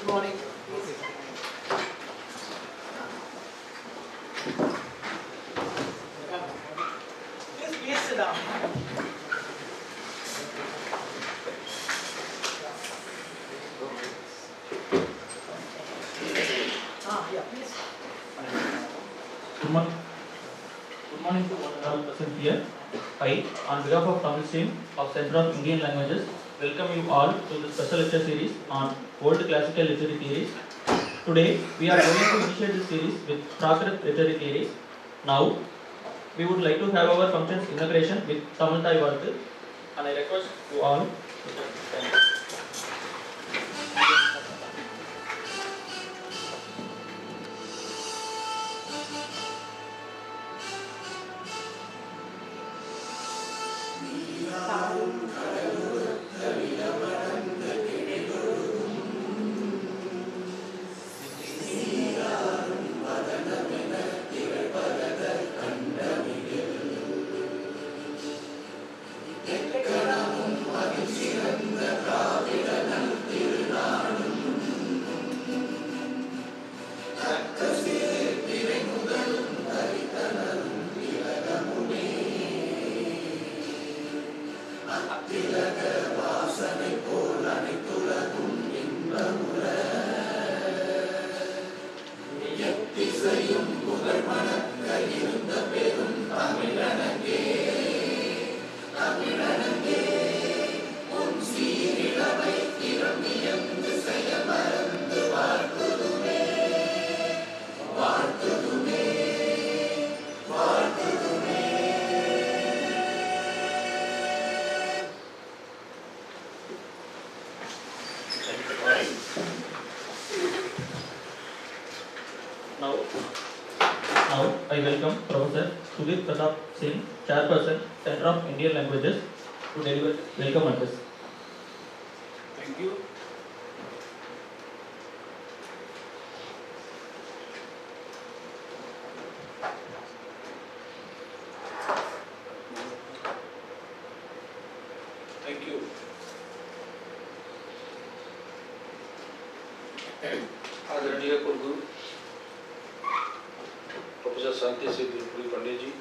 morning. Please sit down. Yeah, please. Good morning to one and all present here. I, on behalf of Tamil stream of Center of Indian Languages, welcome you all to the special lecture series on old classical literary theories. Today, we are going to initiate this series with Prakrit literary theories. Now, we would like to have our functions integration with Tamil Thai Varthu, and I request you all to stand. Now, I welcome Professor Sudhir Pratap Singh, Chairperson, Center of Indian Languages, to deliver welcome address. Thank you. Thank you. आदरणीय कुलगुरु professor Shanti Singh बिल्कुल Pandit ji,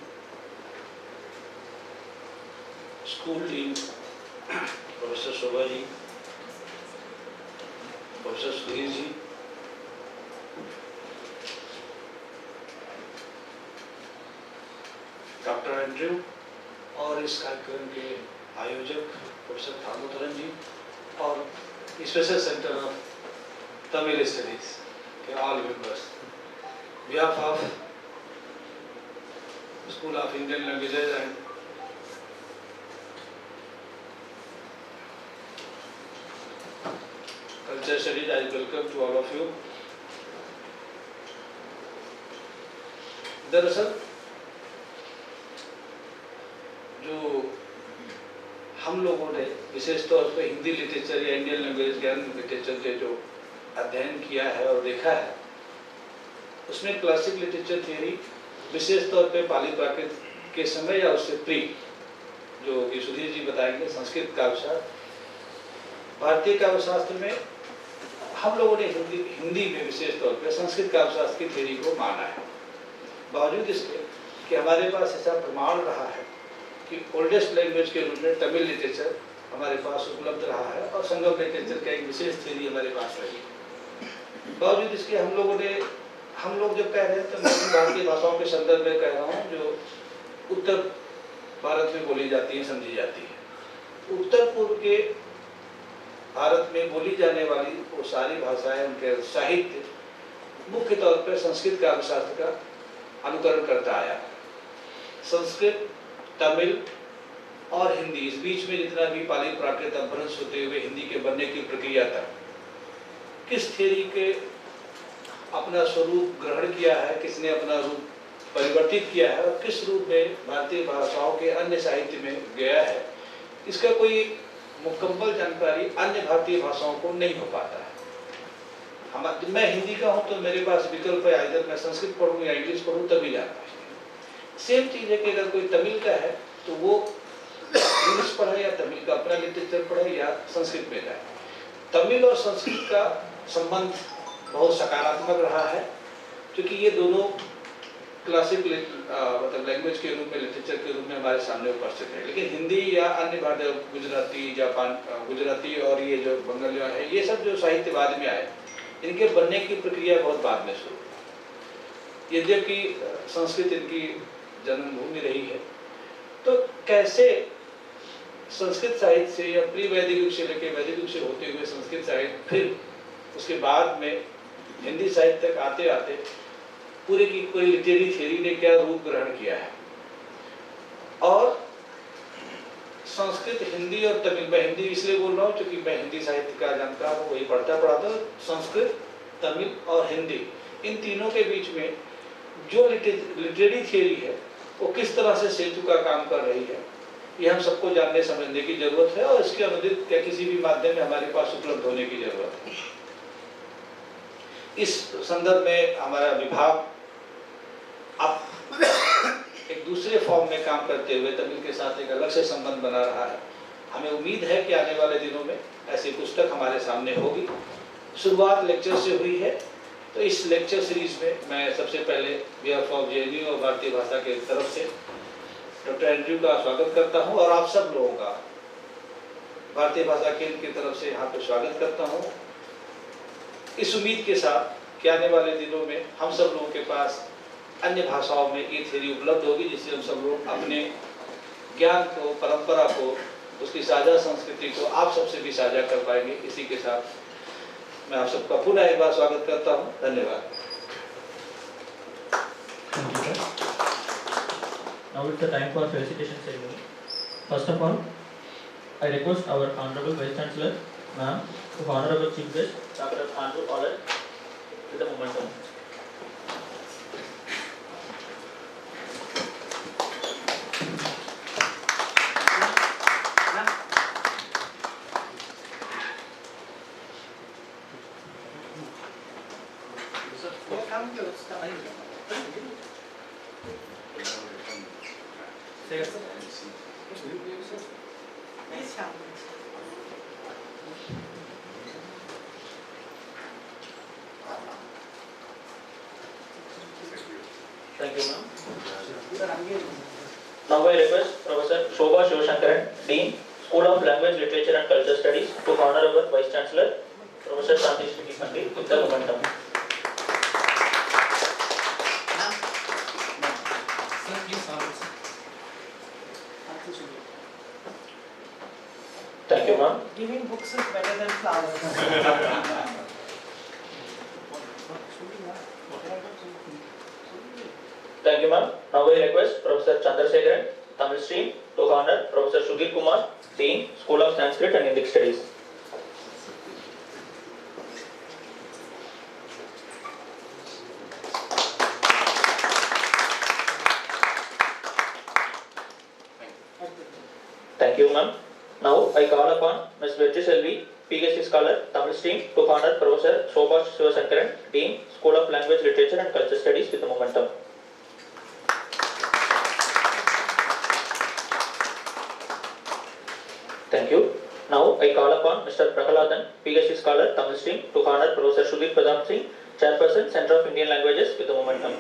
school dean professor Shobha ji, professor Sudhir ji, doctor Andrew और इस कार्यक्रम के आयोजक professor Thamodaran ji और special centre of Tamil studies के all members, behalf of School of Indian Languages and Culture Studies, I welcome to all of you. दरअसल जो हम लोगों ने विशेष तौर पर हिंदी लिटरेचर या इंडियन लैंग्वेज ज्ञान लिटरेचर के जो अध्ययन किया है और देखा है, उसमें क्लासिक लिटरेचर थियरी विशेष तौर पे पाली प्राकृत के समय या उससे प्री, जो कि सुधीर जी बताएंगे, संस्कृत काव्यशास्त्र, भारतीय काव्यशास्त्र में हम लोगों ने हिंदी में विशेष तौर पे संस्कृत काव्यशास्त्र की थियरी को माना है। बावजूद इसके कि हमारे पास ऐसा प्रमाण रहा है कि ओल्डेस्ट लैंग्वेज के रूप में तमिल लिटरेचर हमारे पास उपलब्ध रहा है और संगम लिटरेचर का एक विशेष थियरी हमारे पास रही है। बावजूद इसके हम लोग जब कह रहे हैं तो मैं भारतीय भाषाओं के संदर्भ में कह रहा हूँ जो उत्तर भारत में बोली जाती है, समझी जाती है। उत्तर पूर्व के भारत में बोली जाने वाली वो सारी भाषाएं, उनके साहित्य मुख्य तौर पर संस्कृत काव्यशास्त्र का अनुकरण करता आया। संस्कृत, तमिल और हिंदी, इस बीच में जितना भी पाली प्राकृत अपभ्रंश होते हुए हिंदी के बनने की प्रक्रिया तक किस थियरी के अपना स्वरूप ग्रहण किया है, किसने अपना रूप परिवर्तित किया है और किस रूप में भारतीय भाषाओं के अन्य साहित्य में गया है, इसका कोई मुकम्मल जानकारी अन्य भारतीय भाषाओं को नहीं हो पाता है। मैं हिंदी का हूँ तो मेरे पास विकल्प है, इधर मैं संस्कृत पढ़ूँ या इंग्लिश पढ़ूँ तभी जान पाएंगे। सेम चीज़ है कि अगर कोई तमिल का है तो वो इंग्लिश पढ़े या तमिल का अपना लिटरेचर पढ़े या संस्कृत में जाए। तमिल और संस्कृत का संबंध बहुत सकारात्मक रहा है, क्योंकि ये दोनों क्लासिक मतलब लैंग्वेज के रूप में, लिटरेचर के रूप में हमारे सामने उपस्थित है। लेकिन हिंदी या अन्य भाषा, गुजराती, गुजराती और ये जो बंगाली है, ये सब जो साहित्य बाद में आए, इनके बनने की प्रक्रिया बहुत बाद में शुरू हुई। यद्यपि संस्कृत इनकी जन्मभूमि रही है, तो कैसे संस्कृत साहित्य से या प्री वैदिक युग से लेकर वैदिक युग से होते हुए संस्कृत साहित्य, फिर उसके बाद में हिंदी साहित्य तक आते आते पूरे की पूरी लिटरेरी थ्योरी ने क्या रूप ग्रहण किया है। और संस्कृत, हिंदी और तमिल, मैं हिंदी इसलिए बोल रहा हूँ क्योंकि मैं हिंदी साहित्य का जानता हूँ, वही पढ़ता हूँ। संस्कृत, तमिल और हिंदी, इन तीनों के बीच में जो लिटरेरी थ्योरी है वो किस तरह से सेतु का काम कर रही है, ये हम सबको जानने समझने की जरूरत है, और इसके अनुदित या किसी भी माध्यम में हमारे पास उपलब्ध होने की जरूरत है। इस संदर्भ में हमारा विभाग अब एक दूसरे फॉर्म में काम करते हुए तमिल के साथ एक अलग से संबंध बना रहा है। हमें उम्मीद है कि आने वाले दिनों में ऐसी पुस्तक हमारे सामने होगी। शुरुआत लेक्चर से हुई है, तो इस लेक्चर सीरीज में मैं सबसे पहले बिहाफ ऑफ JNU और भारतीय भाषा के तरफ से डॉक्टर एंड्रयू का स्वागत करता हूं, और आप सब लोगों का भारतीय भाषा केंद्र की तरफ से यहाँ पे स्वागत करता हूं, इस उम्मीद के साथ कि आने वाले दिनों में हम सब लोगों के पास अन्य भाषाओं में ये थ्योरी उपलब्ध होगी, जिससे हम सब लोग अपने ज्ञान को, परंपरा को, उसकी साझा संस्कृति को आप सबसे भी साझा कर पाएंगे। इसी के साथ मैं आप सबका पुनः एक बार स्वागत करता हूँ। धन्यवाद। Now it's the time for felicitation ceremony. First of all, I request our Honorable Vice Chancellor, Ma'am, to Honorable Cheif Guest, Dr. Ollett, with the momentum. Thank you, ma'am. Now I request Professor Shobha Shivashankaran, Dean, School of Language, Literature and Culture Studies, to Honorable Vice Chancellor, Professor Shanti Sri, with the momentum. Thank you, ma'am. Giving books is better than flowers. Thank you, ma'am. Now I request Professor Chandrasekharan, Tamil Stream, to honor Professor Sudhir Kumar, Dean, School of Sanskrit and Indic Studies. Thank you, ma'am. Now I call upon Ms. Virgi Selvi, PhD Scholar, Tamil Stream, to honor Professor Shobha Shivashankaran, Dean, School of Language, Literature and Culture Studies, with the momentum. Thank you. Now I call upon Mr. Prahaladan, PhD Scholar, Tamil Stream, to honor Professor Sudhir Pradhan Singh, Chairperson, Center of Indian Languages, with the momentum.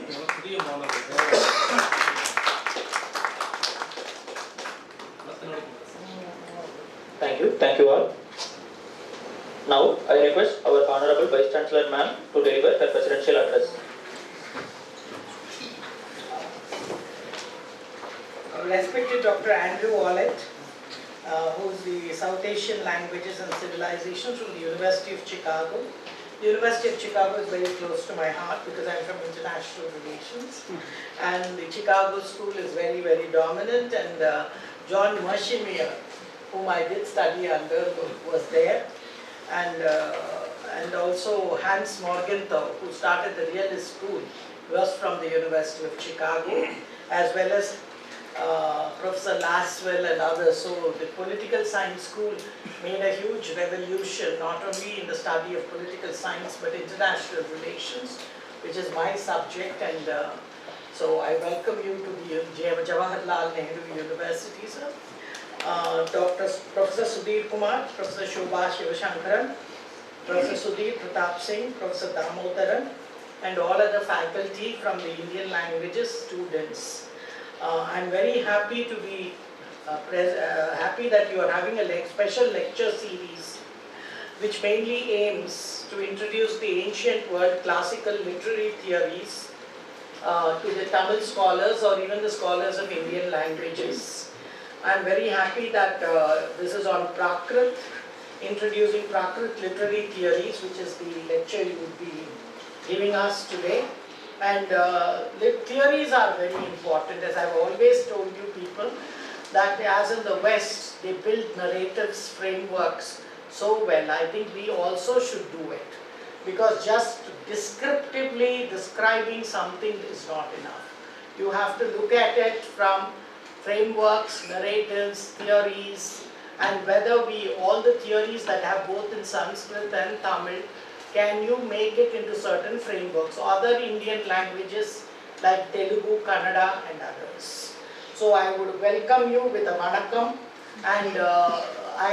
Thank you all. Now I request our Honorable Vice Chancellor Ma'am to deliver her presidential address. Respected Dr. Andrew Ollett, who is the South Asian Languages and Civilizations from the University of Chicago. The University of Chicago is very close to my heart because I'm from international relations, and the Chicago school is very, very dominant, and John Mershimier, whom I did study under, was there, and also Hans Morgenthau, who started the realist school, was from the University of Chicago, as well as Professor Laswell and others. So the political science school made a huge revolution, not only in the study of political science but international relations, which is my subject, and so I welcome you to the Jawaharlal Nehru University, sir. Professor Sudhir Kumar, Professor Shobha Shivashankaran, Professor Sudhir Pratap Singh, Professor Damodaran, and all other faculty from the Indian languages students. I'm very happy to be happy that you are having a special lecture series which mainly aims to introduce the ancient world classical literary theories to the Tamil scholars or even the scholars of Indian languages. I'm very happy that this is on Prakrit, introducing Prakrit literary theories, which is the lecture you would be giving us today. And theories are very important, as I've always told you people, that as in the West, they build narratives, frameworks so well. I think we also should do it, because just descriptively describing something is not enough. You have to look at it from frameworks, narratives, theories, and whether all the theories that have both in Sanskrit and Tamil, can you make it into certain frameworks, other Indian languages like Telugu, Kannada and others. So I would welcome you with a vanakkam, and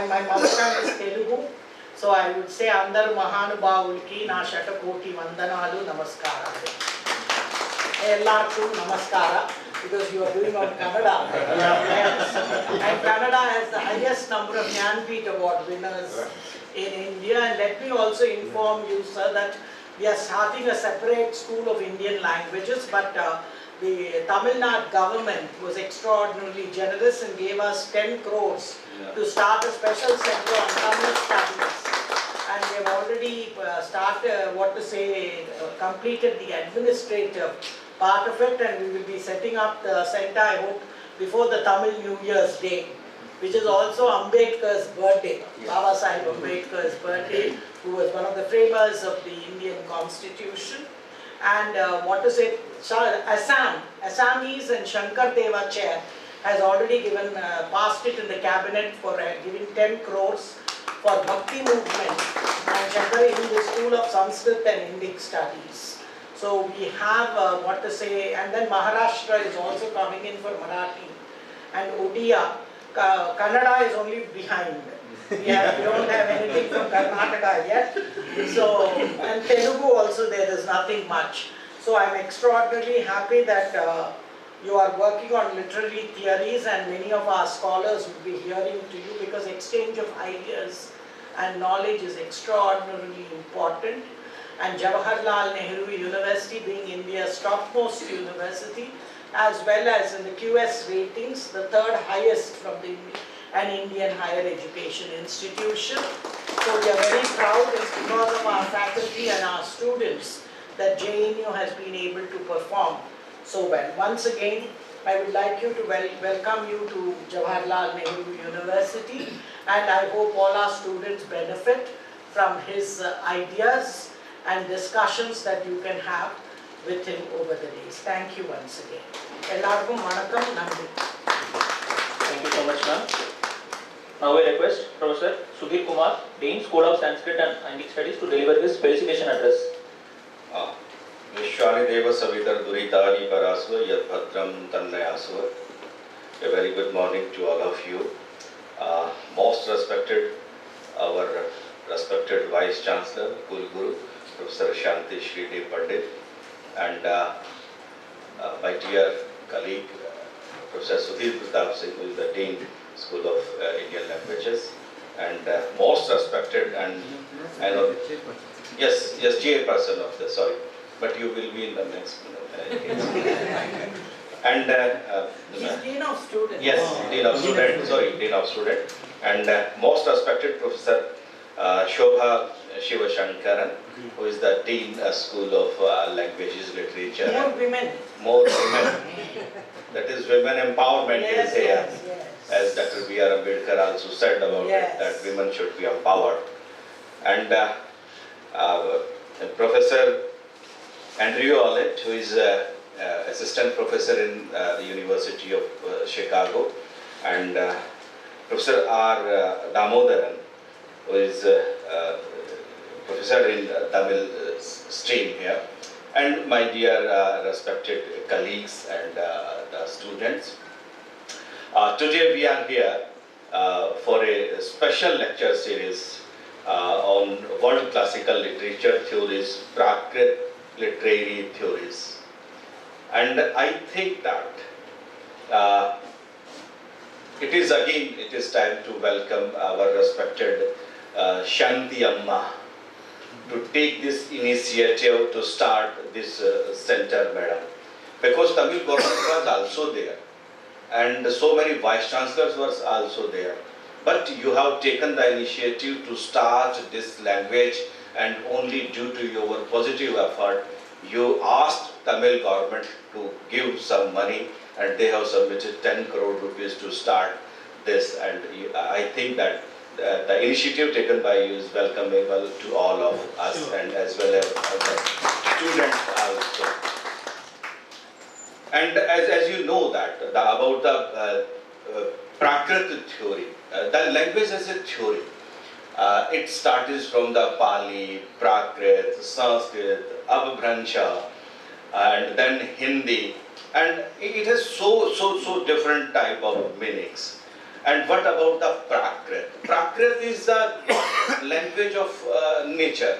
my mother tongue is Telugu. So I would say Andar Mahanubhavulki na Shatakoti Vandanalu Namaskara. Ellarku Namaskara, because you are doing on Kannada. Yes. And Kannada has the highest number of Jnanpith Award winners in India. And let me also inform you, sir, that we are starting a separate school of Indian languages, but the Tamil Nadu government was extraordinarily generous and gave us 10 crores to start a special center on Tamil studies. And they have already completed the administrative part of it, and we will be setting up the center, I hope, before the Tamil New Year's Day, which is also Ambedkar's birthday, Baba Sahib Ambedkar's birthday, who was one of the framers of the Indian Constitution. And Assamese and Shankar Deva chair has already passed it in the cabinet for giving 10 crores for Bhakti movement and Shankar in the School of Sanskrit and Indic Studies. So we have and then Maharashtra is also coming in for Marathi, and Odia, Kannada is only behind. We don't have anything from Karnataka yet. So, and Telugu also there is nothing much. So I'm extraordinarily happy that you are working on literary theories, and many of our scholars will be hearing to you, because exchange of ideas and knowledge is extraordinarily important. And Jawaharlal Nehru University, being India's topmost university, as well as in the QS ratings, the third highest from an Indian higher education institution. So we are very proud. It's because of our faculty and our students that JNU has been able to perform so well. Once again, I would like you to welcome you to Jawaharlal Nehru University, and I hope all our students benefit from his ideas and discussions that you can have with him over the days. Thank you once again. Ellarkum vanakkam, nandri. Thank you so much, ma'am. Now I request Professor Sudhir Kumar, Dean, School of Sanskrit and Indic Studies, to deliver his felicitation address. Vishwani Deva Savitar Duritani Parasva Yad Bhadram Tannayasva. A very good morning to all of you. Most respected, our respected Vice Chancellor, Guru, Professor Shanti Shridi Pandit, and my dear colleague, Professor Sudhir Pratap Singh, who is the Dean, School of Indian Languages, and most respected and GA person of the, sorry, but you will be in the next and He's Dean of Students. yes, Dean of Student, sorry, Dean of Student, and most respected Professor Shobha Shiva Shankaran, who is the Dean, School of Languages, Literature. More women. That is women empowerment is here. Yes. As Dr. B.R. Ambedkar also said about it, that women should be empowered. And Professor Andrew Ollett, who is assistant professor in the University of Chicago, and Professor R. Damodaran, who is professor in Tamil stream here, and my dear respected colleagues and the students. Today we are here for a special lecture series on world classical literature theories, Prakrit literary theories. And I think that it is time to welcome our respected Shanti Amma to take this initiative to start this center, madam. Because Tamil government was also there and so many vice chancellors were also there. But you have taken the initiative to start this language, and only due to your positive effort, you asked Tamil government to give some money, and they have submitted 10 crore rupees to start this. And I think that the initiative taken by you is welcomable to all of us, sure, and as well as the students also. And as you know that about the Prakrit theory, the language as a theory, it starts from the Pali, Prakrit, Sanskrit, Abhransha, and then Hindi, and it has so different type of meanings. And what about the Prakrit? Prakrit is the language of nature,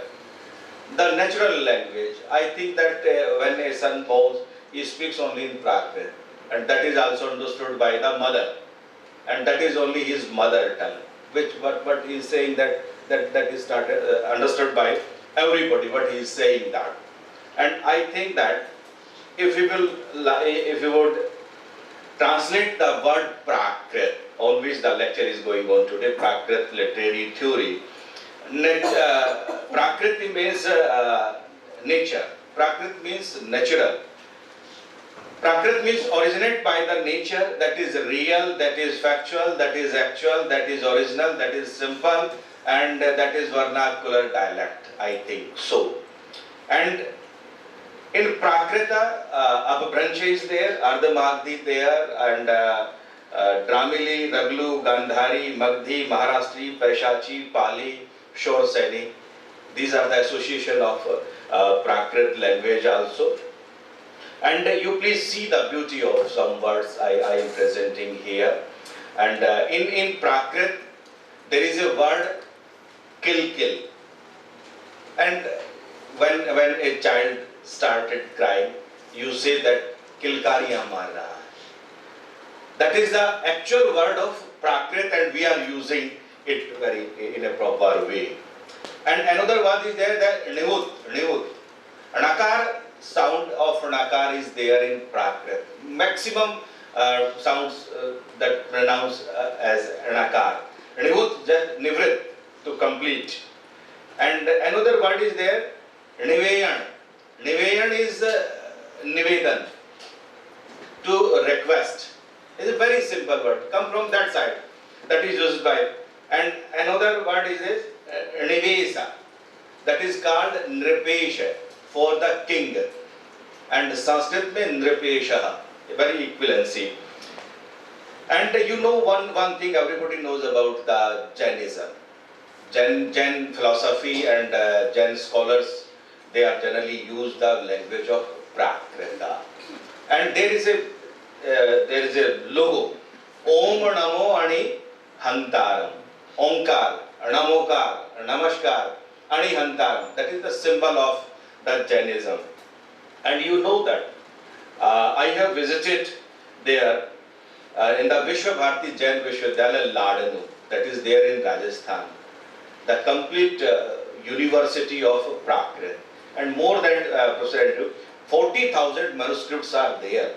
the natural language. I think that when a son born, he speaks only in Prakrit, and that is also understood by the mother, and that is only his mother tongue. But he is saying that is not understood by everybody. What he is saying that, and I think that if we would translate the word Prakrit, on which the lecture is going on today, Prakrit literary theory. Prakrit means nature. Prakrit means natural. Prakrit means originate by the nature, that is real, that is factual, that is actual, that is original, that is simple, and that is vernacular dialect, I think so. And in Prakrita, Abhransha is there, Ardhamagdi there, and Dramili, Raglu, Gandhari, Magdhi, Maharashtri, Paishachi, Pali, Shor Saini. These are the association of Prakrit language also. And you please see the beauty of some words I am presenting here. And in Prakrit, there is a word kill. And when a child started crying, you say that kilkariya mara. That is the actual word of Prakrit, and we are using it in a proper way. And another word is there, that Nehru. Anakar sound of Anakar is there in Prakrit. Maximum sounds that pronounce as Anakar. Nehru just Nivrit, to complete. And another word is there, Niveyan. Niveyan is Nivedan, to request. It's a very simple word, come from that side, that is used by. And another word is this, Nivesa, that is called Nripesha, for the king. And Sanskrit mein Nripesha, a very equivalency. And you know one thing everybody knows about the Jainism. Jain philosophy and Jain scholars, they are generally use the language of Prakrita. And there is a logo, Om Namo Ani Hantaram, Omkar, Namokar, Namaskar, Ani Hantaram. That is the symbol of the Jainism. And you know that I have visited there in the Vishwabharati Jain Vishwavidyalaya Ladanu, that is there in Rajasthan, the complete university of Prakrit. And more than 40,000 manuscripts are there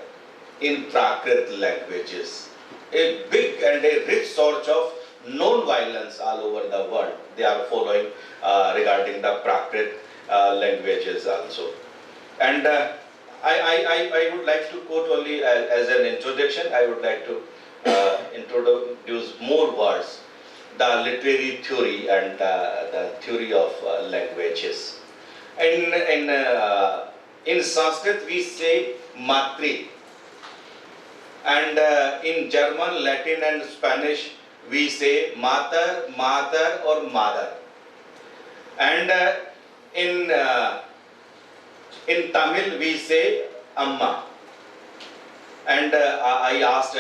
in Prakrit languages. A big and a rich source of non-violence all over the world. They are following regarding the Prakrit languages also. And I would like to quote only as an introduction, I would like to introduce more words, the literary theory and the theory of languages. In Sanskrit we say matri, and in German, Latin and Spanish we say mater, or mother. And in Tamil we say amma. And I asked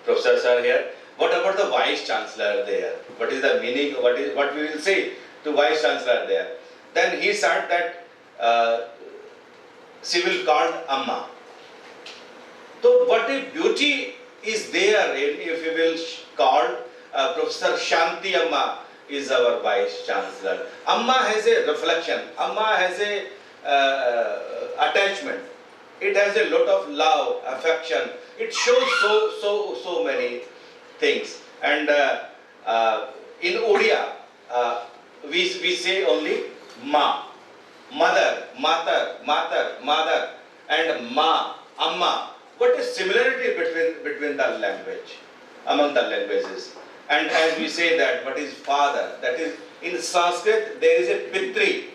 Professor Sir here What about the Vice Chancellor there? What is the meaning, what we will say to Vice Chancellor there? Then he said that she will call Amma. So what a beauty is there if we will call Professor Shanti Amma is our Vice Chancellor. Amma has a reflection, Amma has a attachment. It has a lot of love, affection. It shows so many things. And in Odia, we say only Ma, mother, mother, and Ma, Amma. What is similarity between the language, among the languages? And as we say that, what is father? That is, in Sanskrit, there is a Pitri.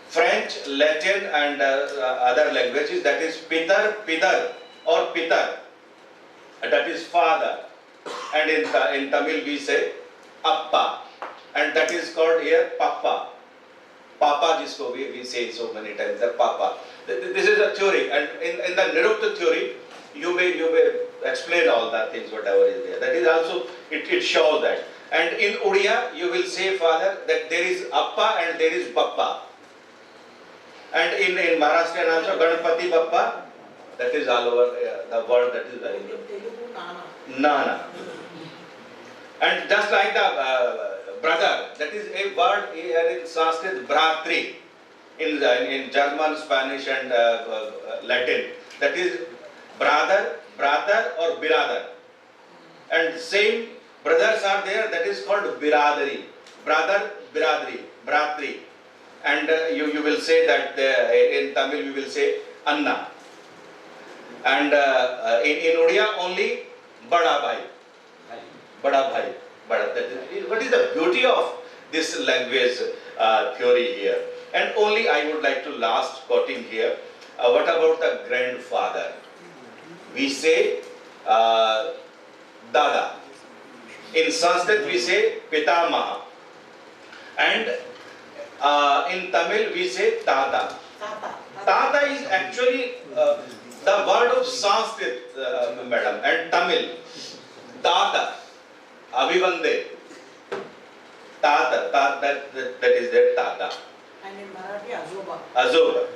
French, Latin, and other languages, that is Pitar, Pidar, or Pitar. That is father. And in Tamil, we say Appa. And that is called here Papa. Papa, jisko we say so many times, the Papa. This is a theory, and in the Nirukta theory, you may explain all that things, whatever is there. That is also, it shows that. And in Odia, you will say, father, that there is Appa and there is Bappa. And in Maharashtrian also, Ganpati Bappa, that is all over the world, that is very good. Nana. And just like the brother, that is a word here in Sanskrit, Bhratri, in German, Spanish, and Latin. That is brother or biradar. And same brothers are there, that is called biradari. Brother, biradari, bhratri. And you will say that in Tamil we will say Anna. And in Odia only Bada Bhai. Bada Bhai. What is the beauty of this language theory here? And only I would like to last quoting here. What about the grandfather? We say Dada. In Sanskrit we say Pitamaha. And in Tamil we say Tata. Tata is actually the word of Sanskrit, madam, and Tamil. Tata. Abhivande. Tata. That is their Tata. And in Marathi, Azoba. Azoba.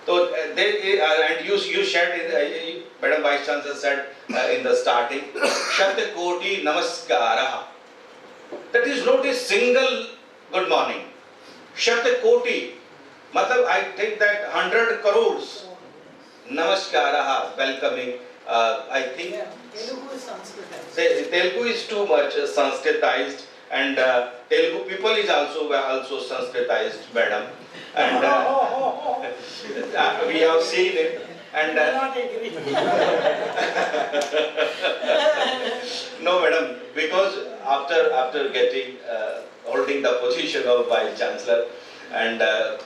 So and you said, Madam Vice Chancellor said in the starting, Shat Koti Namaskara. That is not a single good morning. Shat Koti. Matlab, I think that 100 crores Namaskara, welcoming. I think Telugu is Sanskritized. Telugu is too much Sanskritized, and Telugu people is also Sanskritized, madam. And we have seen it. And not agree. no, madam, because after getting holding the position of Vice Chancellor, and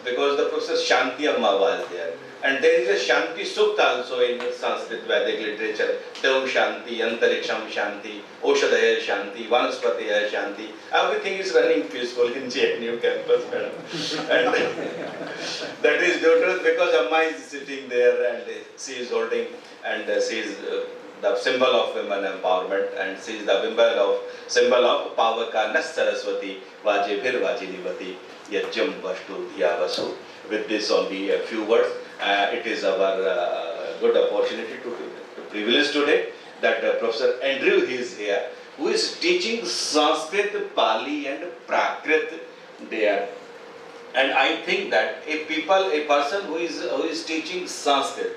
because the Professor Shanti Amma was there, and there is a Shanti Sukta also in Sanskrit Vedic literature. Dev Shanti, Antariksham Shanti, Oshadaya Shanti, Vanaspataya Shanti. Everything is running peaceful in JNU campus, madam. And that is due to because Amma is sitting there and she is holding, and she is the symbol of women empowerment, and she is the symbol of Pavakanas Saraswati, Vajibhir Vajinivati, Yajam Vastu Dhyavasu. With this only a few words, it is our good opportunity to privilege today that Professor Andrew is here, who is teaching Sanskrit, Pali and Prakrit there. And I think that a person who is teaching Sanskrit,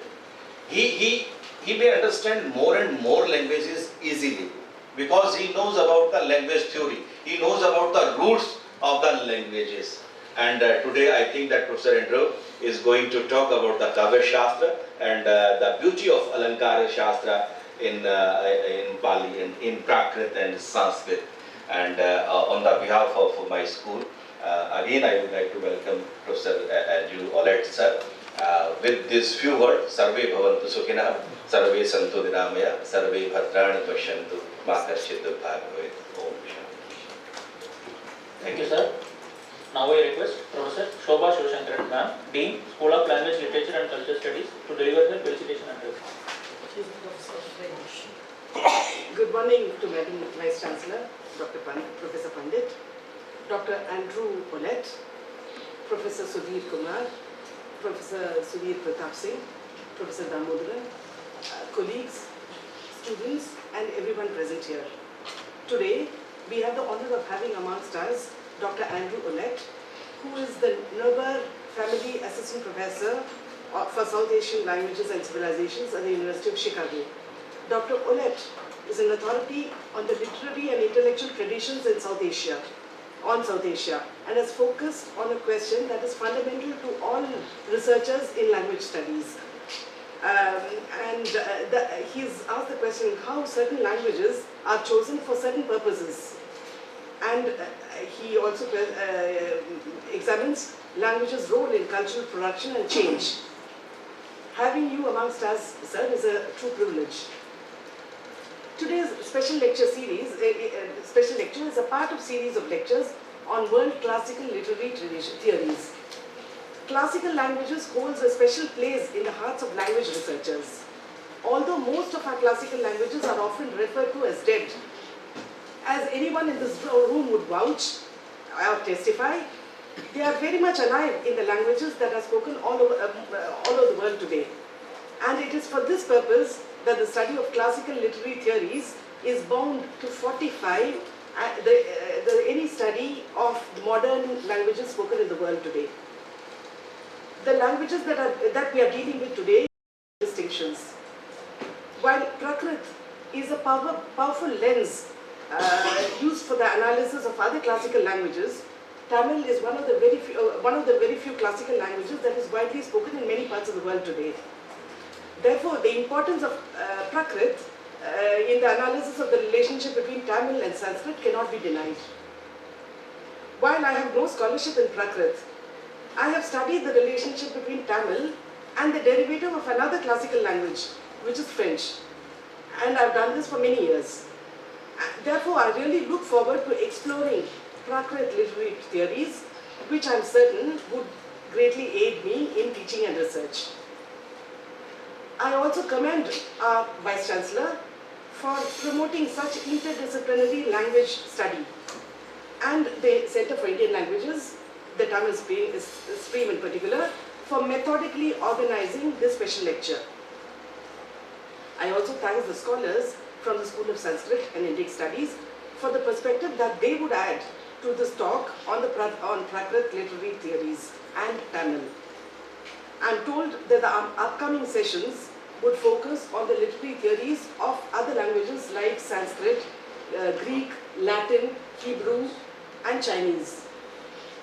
he may understand more and more languages easily, because he knows about the language theory, he knows about the roots of the languages. And today I think that Professor Andrew is going to talk about the Kavya Shastra and the beauty of Alankara Shastra in Pali and in Prakrit and Sanskrit. And on the behalf of my school, again I would like to welcome Professor Andrew Ollett sir with these few words. Sarve bhavantu sukhina, sarve santu niramaya, sarve bhadrani pasyantu, ma kaschit bhagavaet. Om Shanti. Thank you, sir. Now I request Professor Shobha Shivashankaran ma'am, Dean, School of Language, Literature and Culture Studies, to deliver the felicitation address. She's the professor of French. Good morning. morning to Madam Vice Chancellor, Professor Pandit, Dr. Andrew Ollett, Professor Sudhir Kumar, Professor Sudhir Pratap Singh, Professor Damodaran, colleagues, students, and everyone present here. Today, we have the honor of having amongst us Dr. Andrew Ollett, who is the Neubauer Family Assistant Professor for South Asian Languages and Civilizations at the University of Chicago. Dr. Ollett is an authority on the literary and intellectual traditions in South Asia, and has focused on a question that is fundamental to all researchers in language studies. He's asked the question how certain languages are chosen for certain purposes. And he also examines language's role in cultural production and change. Having you amongst us, sir, is a true privilege. Today's special lecture series, is a part of series of lectures on world classical literary theories. Classical languages holds a special place in the hearts of language researchers. Although most of our classical languages are often referred to as dead, as anyone in this room would vouch or testify, they are very much alive in the languages that are spoken all over the world today. And it is for this purpose that the study of classical literary theories is bound to fortify any study of modern languages spoken in the world today. The languages that we are dealing with today have distinctions. While Prakrit is a powerful lens used for the analysis of other classical languages, Tamil is one of the very few classical languages that is widely spoken in many parts of the world today. Therefore, the importance of Prakrit in the analysis of the relationship between Tamil and Sanskrit cannot be denied. While I have no scholarship in Prakrit, I have studied the relationship between Tamil and the derivative of another classical language, which is French. And I've done this for many years. Therefore, I really look forward to exploring Prakrit literary theories, which I'm certain would greatly aid me in teaching and research. I also commend our Vice Chancellor for promoting such interdisciplinary language study, and the Center for Indian Languages, the Tamil stream in particular, for methodically organizing this special lecture. I also thank the scholars from the School of Sanskrit and Indic Studies for the perspective that they would add to this talk on Prakrit literary theories and Tamil. I'm told that the upcoming sessions would focus on the literary theories of other languages like Sanskrit, Greek, Latin, Hebrew, and Chinese.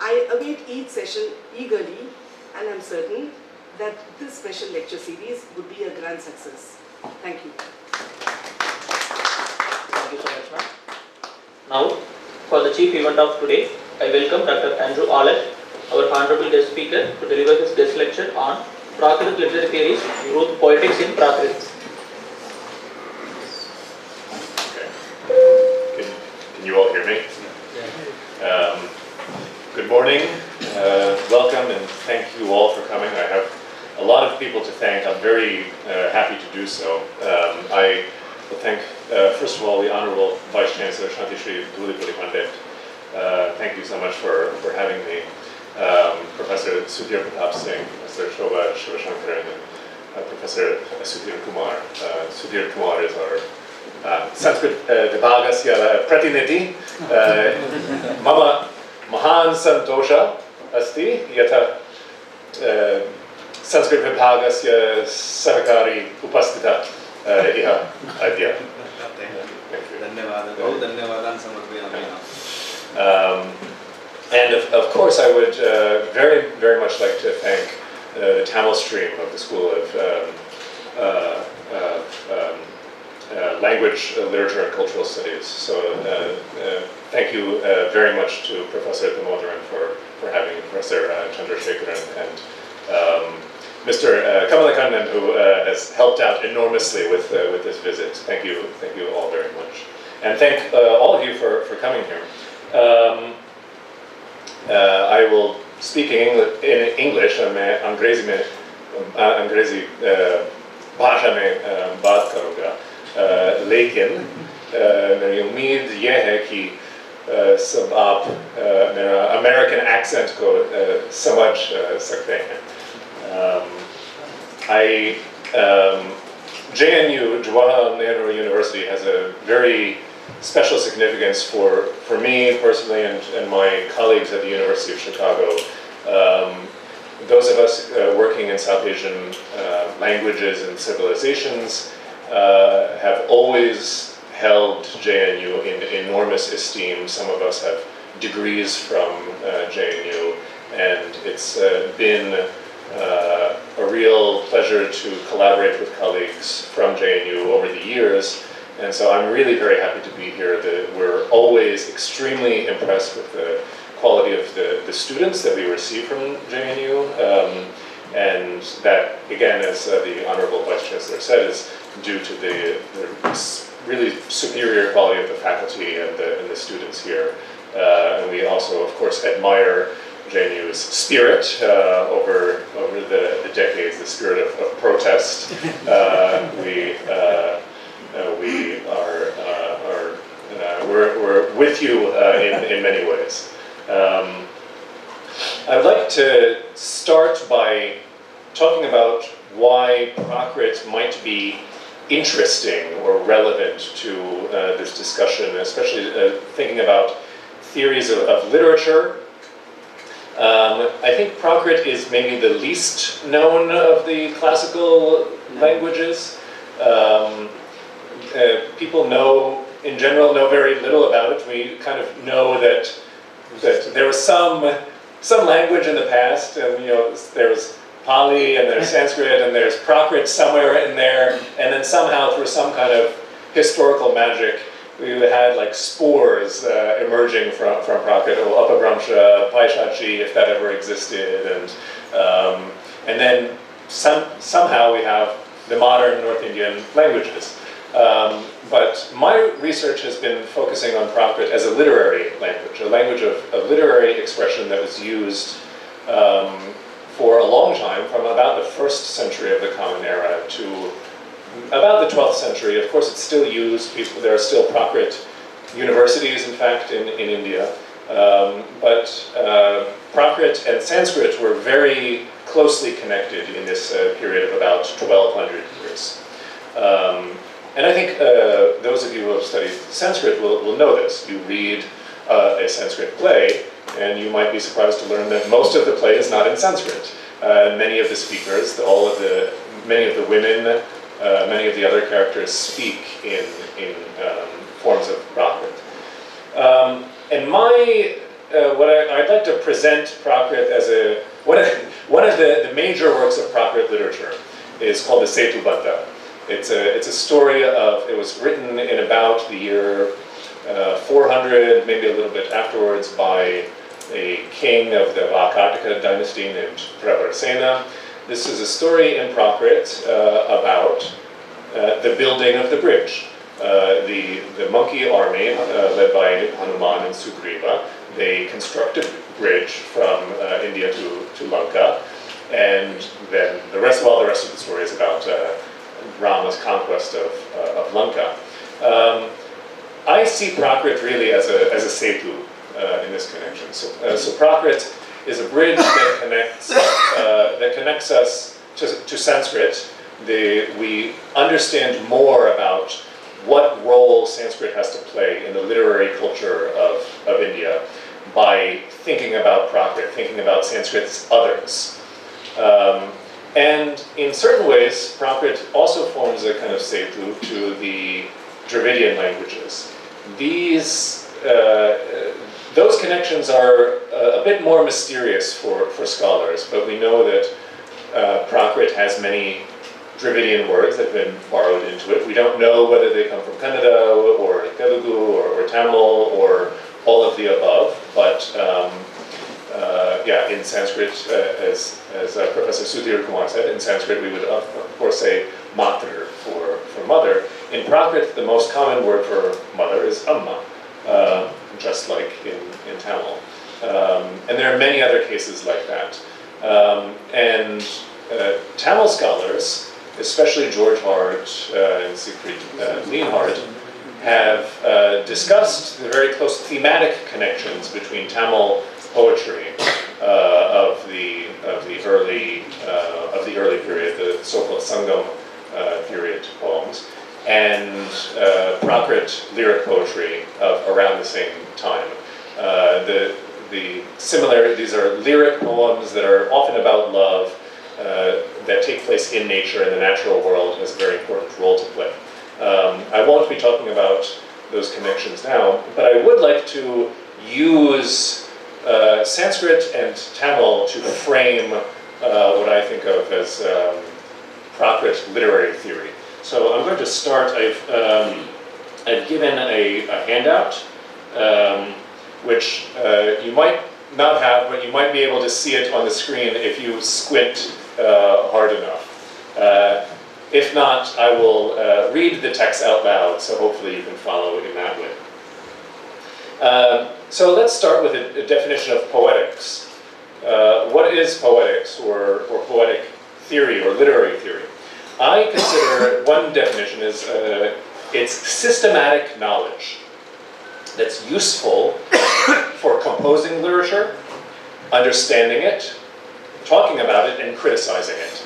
I await each session eagerly, and I'm certain that this special lecture series would be a grand success. Thank you. Thank you so much, ma'am. Now, for the chief event of today, I welcome Dr. Andrew Ollett, our honorable guest speaker, to deliver his guest lecture on Prakrit literary theories, growth poetics in Prakrit. Okay. Can you all hear me? Good morning, welcome, and thank you all for coming. I have a lot of people to thank. I'm very happy to do so. I will thank, first of all, the Honorable Vice Chancellor Shanti Shri Dhulipuri Pandit. Thank you so much for having me. Professor Sudhir Pratap Singh, Professor Shobha Shivashankaran, and Professor Sudhir Kumar. Sudhir Kumar is our Sanskrit Vibhagasya Pratiniti. Mama Mahan Santosha Asti Yata Sanskrit Vibhagasya Sahakari Upastita Iha Adya. And of course, I would very, very much like to thank the Tamil stream of the School of Language, Literature, and Cultural Studies. So thank you very much to Professor Damodaran for having Professor Chandrasekharan and Mr. Kamalakannan, who has helped out enormously with this visit. Thank you all very much. And thank all of you for coming here. I will speak in English. मैं अंग्रेजी भाषा में बात करूँगा, लेकिन मेरी उम्मीद ये है कि सब आप मेरा अमेरिकन एक्सेंट को समझ सकते हैं. JNU, Jawaharlal Nehru University, has a very special significance for me personally and my colleagues at the University of Chicago. Those of us working in South Asian languages and civilizations have always held JNU in enormous esteem. Some of us have degrees from JNU, and it's been a real pleasure to collaborate with colleagues from JNU over the years, and so I'm really very happy to be here. We're always extremely impressed with the quality of the students that we receive from JNU, and that, again, as the Honorable Vice Chancellor said, is due to the really superior quality of the faculty and the students here. And we also, of course, admire JNU's spirit over the decades, the spirit of protest. We're with you in many ways. I'd like to start by talking about why Prakrit might be interesting or relevant to this discussion, especially thinking about theories of literature. I think Prakrit is maybe the least known of the classical languages. People in general know very little about it. We kind of know that there was some language in the past, and there was Pali and there's Sanskrit and there's Prakrit somewhere in there, and then somehow through some kind of historical magic we had like spores emerging from Prakrit, or Upagramsha, Paishachi, if that ever existed, and then somehow we have the modern North Indian languages. But my research has been focusing on Prakrit as a literary language, a language of literary expression that was used for a long time, from about the 1st century of the Common Era to about the 12th century. Of course, it's still used. There are still Prakrit universities, in fact, in India. But Prakrit and Sanskrit were very closely connected in this period of about 1,200 years. And I think those of you who have studied Sanskrit will know this. You read a Sanskrit play, and you might be surprised to learn that most of the play is not in Sanskrit. Many of the speakers, many of the women, many of the other characters speak in forms of Prakrit. And what I'd like to present Prakrit as one of the major works of Prakrit literature is called the Setubandha. It's a story of, it was written in about the year 400, maybe a little bit afterwards, by a king of the Vakartika dynasty named Pravarsena. This is a story in Prakrit about the building of the bridge. The monkey army, led by Hanuman and Sugriva, they construct a bridge from India to Lanka, and then the rest of the story is about Rama's conquest of Lanka. I see Prakrit really as a setu in this connection. So Prakrit is a bridge that connects us to Sanskrit. We understand more about what role Sanskrit has to play in the literary culture of India by thinking about Prakrit, thinking about Sanskrit's others. And in certain ways, Prakrit also forms a kind of setu to the Dravidian languages. Those connections are a bit more mysterious for scholars, but we know that Prakrit has many Dravidian words that have been borrowed into it. We don't know whether they come from Kannada or Telugu or Tamil or all of the above, but in Sanskrit, as Professor Sudhir Kumar said, in Sanskrit we would of course say matr for mother. In Prakrit, the most common word for mother is amma, just like in Tamil. And there are many other cases like that. And Tamil scholars, especially George Hart and Siegfried Lienhard, have discussed the very close thematic connections between Tamil poetry of the early period, the so-called Sangam period poems, and Prakrit lyric poetry of around the same time. These are lyric poems that are often about love, that take place in nature, and the natural world has a very important role to play. I won't be talking about those connections now, but I would like to use Sanskrit and Tamil to frame what I think of as Prakrit literary theory. So I'm going to start. I've given a handout, which you might not have, but you might be able to see it on the screen if you squint hard enough. If not, I will read the text out loud, so hopefully you can follow in that way. So let's start with a definition of poetics. What is poetics, or poetic theory, or literary theory? I consider one definition is it's systematic knowledge that's useful for composing literature, understanding it, talking about it, and criticizing it.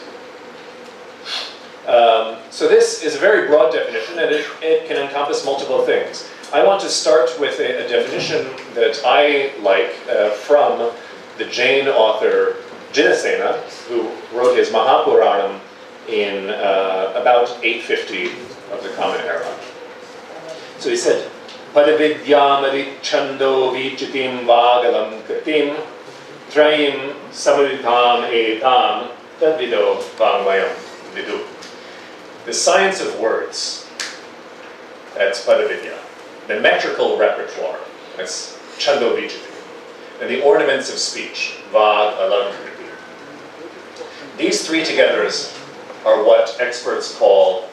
So this is a very broad definition, and it can encompass multiple things. I want to start with a definition that I like from the Jain author Jinasena, who wrote his Mahapuranam in about 850 of the Common Era. So he said, Padavidyamari chando vichitim vagalam katim traim samaritam etam tadvido vangmayam vidu. The science of words, that's Padavidya. The metrical repertoire, that's chando vichitim. And the ornaments of speech, vag, alam, kriti. These three together are what experts call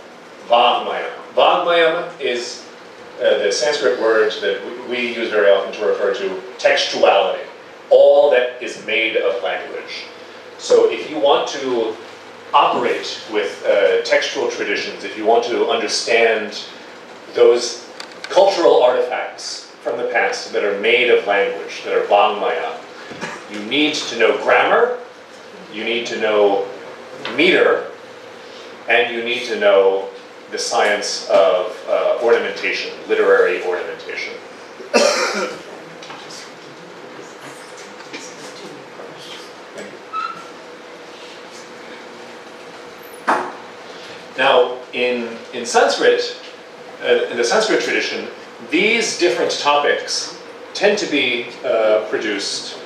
vagmayam. Vagmayam is the Sanskrit word that we use very often to refer to textuality, all that is made of language. So if you want to operate with textual traditions, if you want to understand those cultural artifacts from the past that are made of language, that are vagmaya, you need to know grammar, you need to know meter, and you need to know the science of ornamentation, literary ornamentation. Now, in Sanskrit, in the Sanskrit tradition, these different topics tend to be produced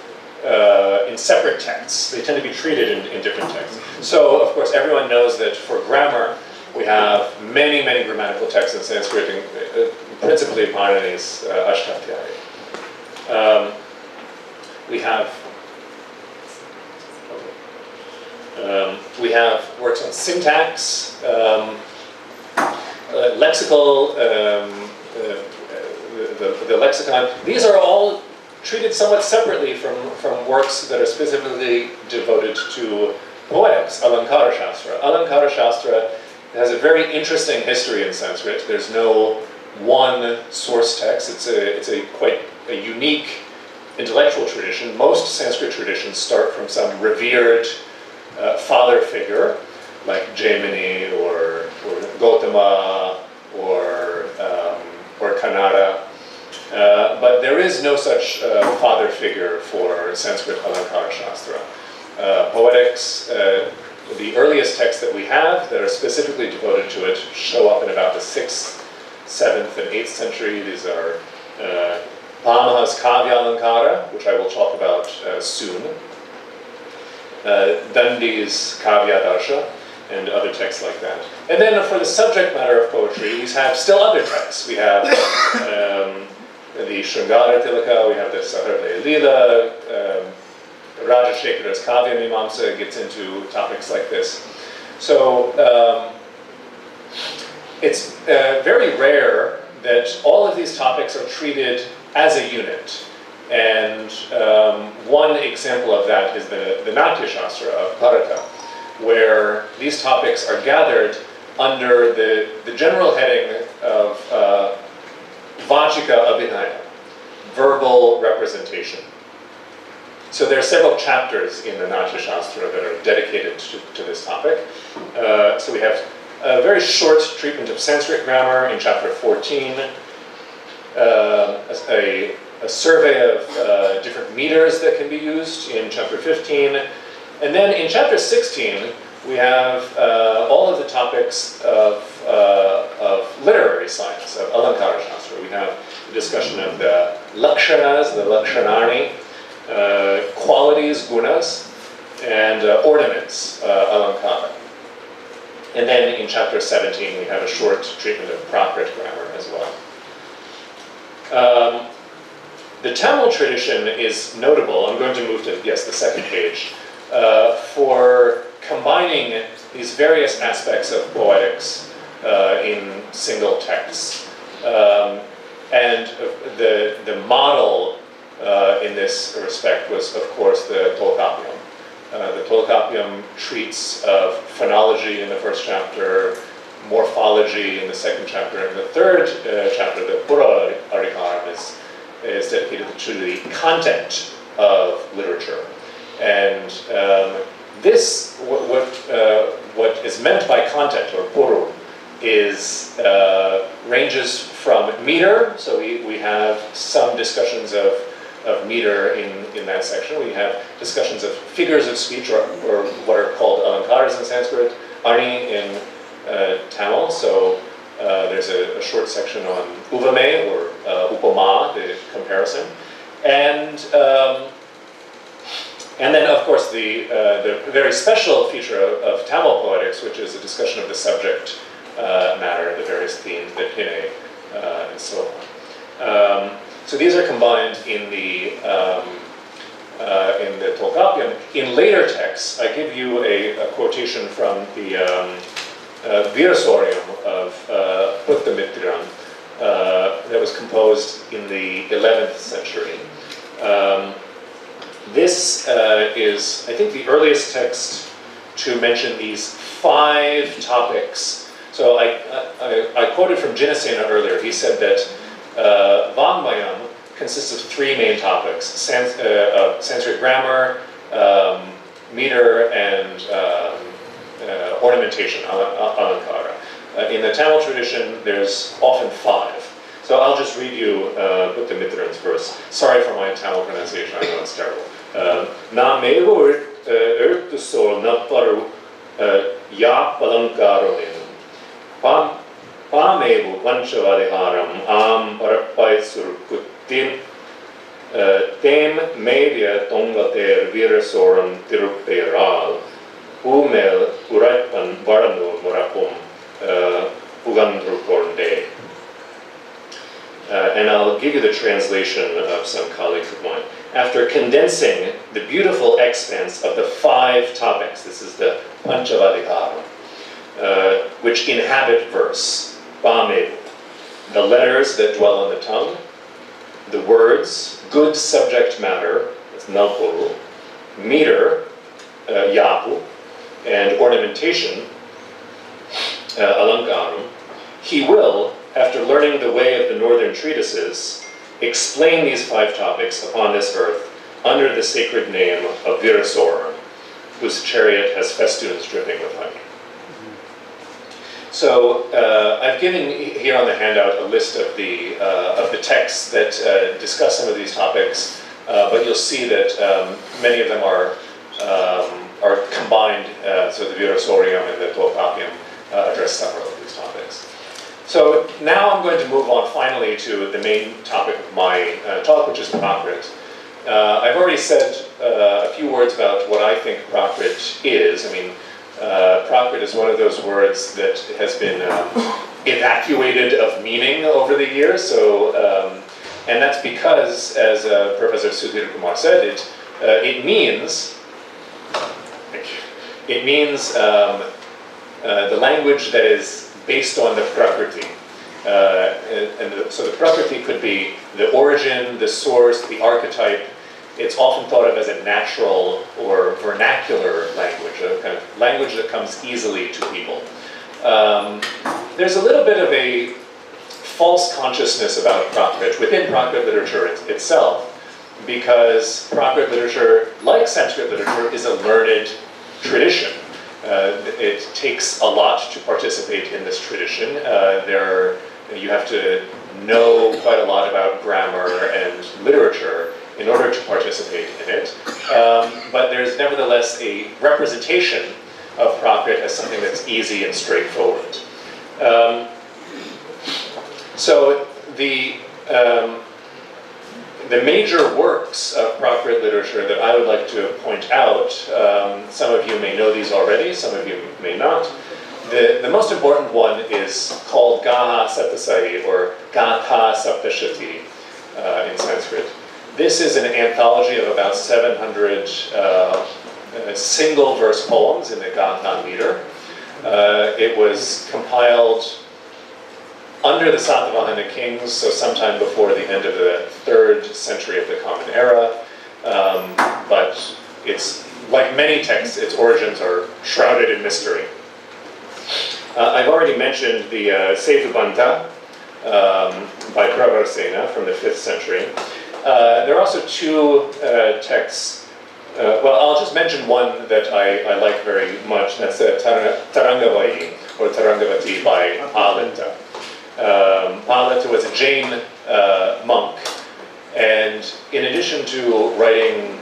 in separate texts. They tend to be treated in different texts. So, of course, everyone knows that for grammar, we have many, many grammatical texts in Sanskrit, principally Paanini's Ashtatyaya. We have works on syntax, lexical, the lexicon. These are all treated somewhat separately from works that are specifically devoted to poetics, Alankara Shastra. Alankara Shastra has a very interesting history in Sanskrit. There's no one source text. It's quite a unique intellectual tradition. Most Sanskrit traditions start from some revered father figure, like Jaimini or Gautama or Kannada. But there is no such father figure for Sanskrit Alankara Shastra. Poetics, the earliest texts that we have that are specifically devoted to it show up in about the 6th, 7th, and 8th century. These are Pamaha's Kavya Alankara, which I will talk about soon, Dundee's Kavya Darsha, and other texts like that. And then for the subject matter of poetry, we have still other texts. We have the Shrungara Tilaka, we have the Saharlaya Leela, Rajashekara's Kavya Mimamsa gets into topics like this. So it's very rare that all of these topics are treated as a unit. And one example of that is the Natya Shastra of Bharata, where these topics are gathered under the general heading of Vachika Abhinaya, verbal representation. So there are several chapters in the Natya Shastra that are dedicated to this topic. So we have a very short treatment of Sanskrit grammar in chapter 14, a survey of different meters that can be used in chapter 15, and then in chapter 16 we have all of the topics of literary science, of Alankara Shastra. We have a discussion of the lakshanas, the lakshanani, qualities, gunas, and ornaments, alankara. And then in chapter 17 we have a short treatment of Prakrit grammar as well. The Tamil tradition is notable. I'm going to move to, yes, the second page, for combining these various aspects of poetics in single texts. And the model in this respect was, of course, the Tolkappiyam. The Tolkappiyam treats of phonology in the first chapter, morphology in the second chapter, and the third chapter, the Pura Arikaram, is dedicated to the content of literature. And this, what is meant by content, or puru, is ranges from meter. So we have some discussions of meter in that section. We have discussions of figures of speech, or what are called alankaras in Sanskrit, ani in Tamil. So there's a short section on uvame, or upama, the comparison. And then, of course, the very special feature of Tamil poetics, which is a discussion of the subject matter, the various themes, the hine, and so on. So these are combined in the Tolkappiyam. In later texts, I give you a quotation from the Virasorium of Uttamitriran that was composed in the 11th century. This is, I think, the earliest text to mention these 5 topics. So I quoted from Jinasena earlier. He said that Vangmayam consists of 3 main topics: Sanskrit grammar, meter, and ornamentation, alankara. In the Tamil tradition, there's often 5. So I'll just read you Uttamitriran's verse. Sorry for my Tamil pronunciation, I know it's terrible. Na mevo urtusol napparu ya palankaronenum. Pamevu vanchavadeharam am parapaisurkuttin tem media tongater virasoram tirupperal umel uraipan varanu murapum ugandrukornde. And I'll give you the translation of some colleagues of mine. After condensing the beautiful expanse of the 5 topics, this is the Panchavadikaram, which inhabit verse, Bamevu, the letters that dwell on the tongue, the words, good subject matter, that's Nalpuru, meter, Yapu, and ornamentation, Alankaram, he will, after learning the way of the northern treatises, explain these 5 topics upon this earth under the sacred name of Virasoram, whose chariot has festoons dripping with honey. So I've given here on the handout a list of the texts that discuss some of these topics, but you'll see that many of them are combined. So the Virasorium and the Tolkappiyam address several of these topics. So now I'm going to move on finally to the main topic of my talk, which is Prakrit. I've already said a few words about what I think Prakrit is. I mean, Prakrit is one of those words that has been evacuated of meaning over the years. So, and that's because, as Professor Sudhir Kumar said, it means the language that is based on the Prakriti. So the Prakriti could be the origin, the source, the archetype. It's often thought of as a natural or vernacular language, a kind of language that comes easily to people. There's a little bit of a false consciousness about Prakrit within Prakrit literature itself, because Prakrit literature, like Sanskrit literature, is a learned tradition. It takes a lot to participate in this tradition. You have to know quite a lot about grammar and literature in order to participate in it. But there's nevertheless a representation of Prakrit as something that's easy and straightforward. So the major works of Prakrit literature that I would like to point out, some of you may know these already, some of you may not. The most important one is called Gaha Saptasari, or Gatha Saptashati in Sanskrit. This is an anthology of about 700 single verse poems in the Gatha meter. It was compiled under the Satavahana kings, so sometime before the end of the 3rd century of the Common Era. But it's, like many texts, its origins are shrouded in mystery. I've already mentioned the Setu Banta by Pravarsena from the 5th century. There are also two texts. Well, I'll just mention one that I like very much. That's Tarangavai, or Tarangavati by Ollett. Ollett was a Jain monk, and in addition to writing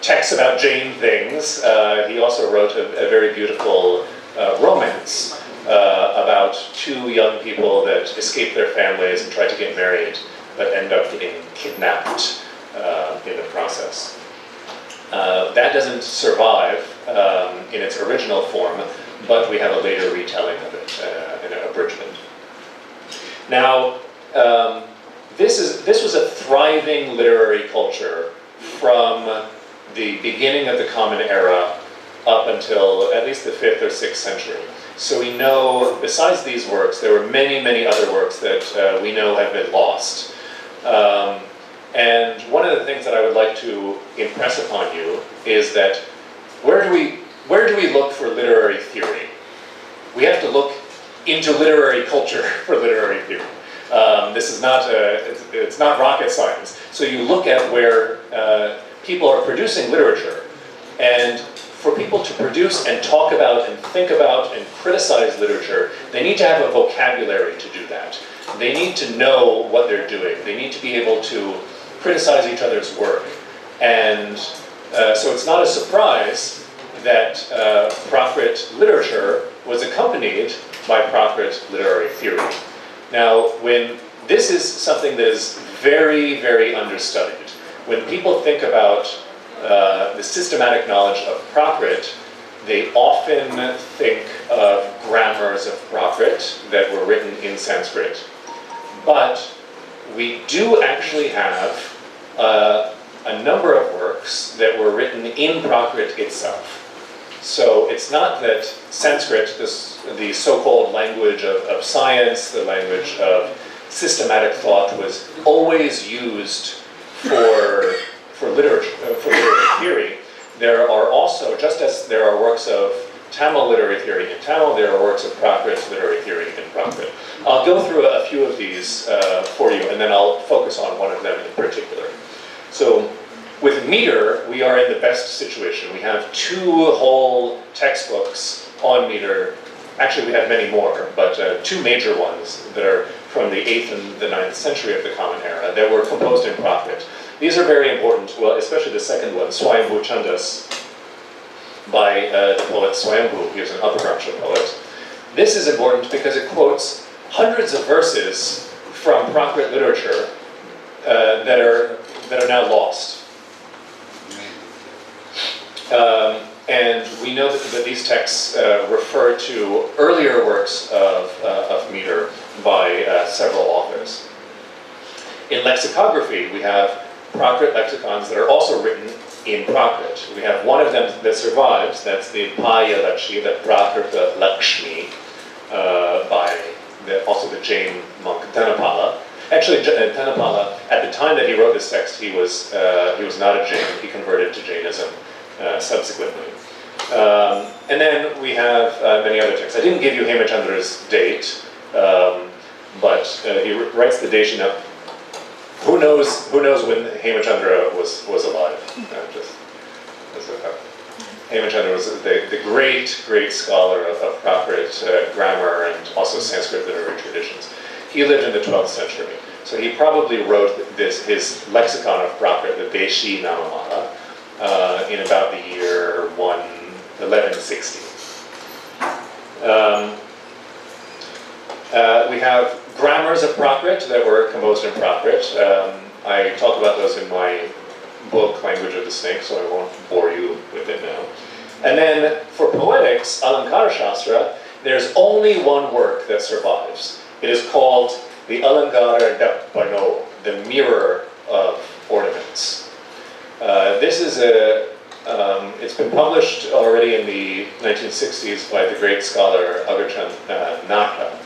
texts about Jain things, he also wrote a very beautiful romance about two young people that escape their families and try to get married, but end up getting kidnapped in the process. That doesn't survive in its original form, but we have a later retelling of it, an abridgment. Now, this was a thriving literary culture from the beginning of the Common Era up until at least the 5th or 6th century. So we know, besides these works, there were many, many other works that we know have been lost. And one of the things that I would like to impress upon you is that where do we look for literary theory? We have to look into literary culture for literary theory. This is not it's not rocket science. So you look at where people are producing literature, and for people to produce and talk about and think about and criticize literature, they need to have a vocabulary to do that. They need to know what they're doing. They need to be able to criticize each other's work. And so it's not a surprise that Prakrit literature was accompanied by Prakrit literary theory. Now, when this is something that is very, very understudied. When people think about the systematic knowledge of Prakrit, they often think of grammars of Prakrit that were written in Sanskrit. But we do actually have a number of works that were written in Prakrit itself. So it's not that Sanskrit, the so-called language of science, the language of systematic thought, was always used for literature, for literary theory. There are also, just as there are works of Tamil literary theory in Tamil, there are works of Prakrit literary theory in Prakrit. I'll go through a few of these for you, and then I'll focus on one of them in particular. So, with meter, we are in the best situation. We have 2 whole textbooks on meter. Actually, we have many more, but 2 major ones that are from the 8th and the 9th century of the Common Era that were composed in Prakrit. These are very important, well, especially the second one, Swayambhu Chandas, by the poet Swayambhu. He was an Upper-Raksha poet. This is important because it quotes hundreds of verses from Prakrit literature that are now lost. And we know that these texts refer to earlier works of meter by several authors. In lexicography, we have Prakrit lexicons that are also written in Prakrit. We have one of them that survives, that's the Paya Lakshmi, the Prakrita Lakshmi, by also the Jain monk Dhanapala. Actually, Dhanapala, at the time that he wrote this text, he was not a Jain. He converted to Jainism subsequently. And then we have many other texts. I didn't give you Hemachandra's date, but he writes the Deshina. Who knows when Hemachandra was alive? Just as a fact. Hemachandra was the great scholar of Prakrit grammar and also Sanskrit literary traditions. He lived in the 12th century, so he probably wrote his lexicon of Prakrit, the Deshi Namamala, in about the year 1160. We have grammars of Prakrit that were composed in Prakrit. I talk about those in my book, Language of the Snake, so I won't bore you with it now. And then for poetics, Alankara Shastra, there's only one work that survives. It is called the Alankara Dappano, the mirror of ornaments. This is it's been published already in the 1960s by the great scholar Agarchand Naka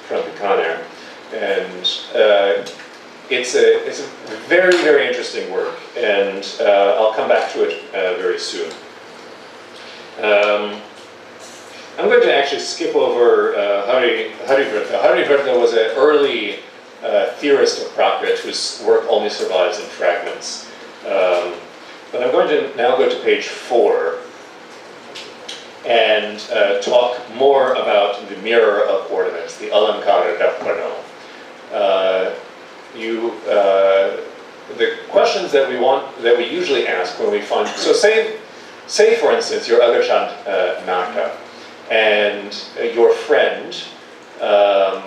from Bikaner. And it's a very, very interesting work, and I'll come back to it very soon. I'm going to actually skip over Harivarta. Harivarta was an early theorist of Prakrit whose work only survives in fragments. But I'm going to now go to page 4 and talk more about the mirror of ornaments, the Alankara Dappano. The questions that we usually ask when we find, so say for instance you're Agarchand Naka and your friend, a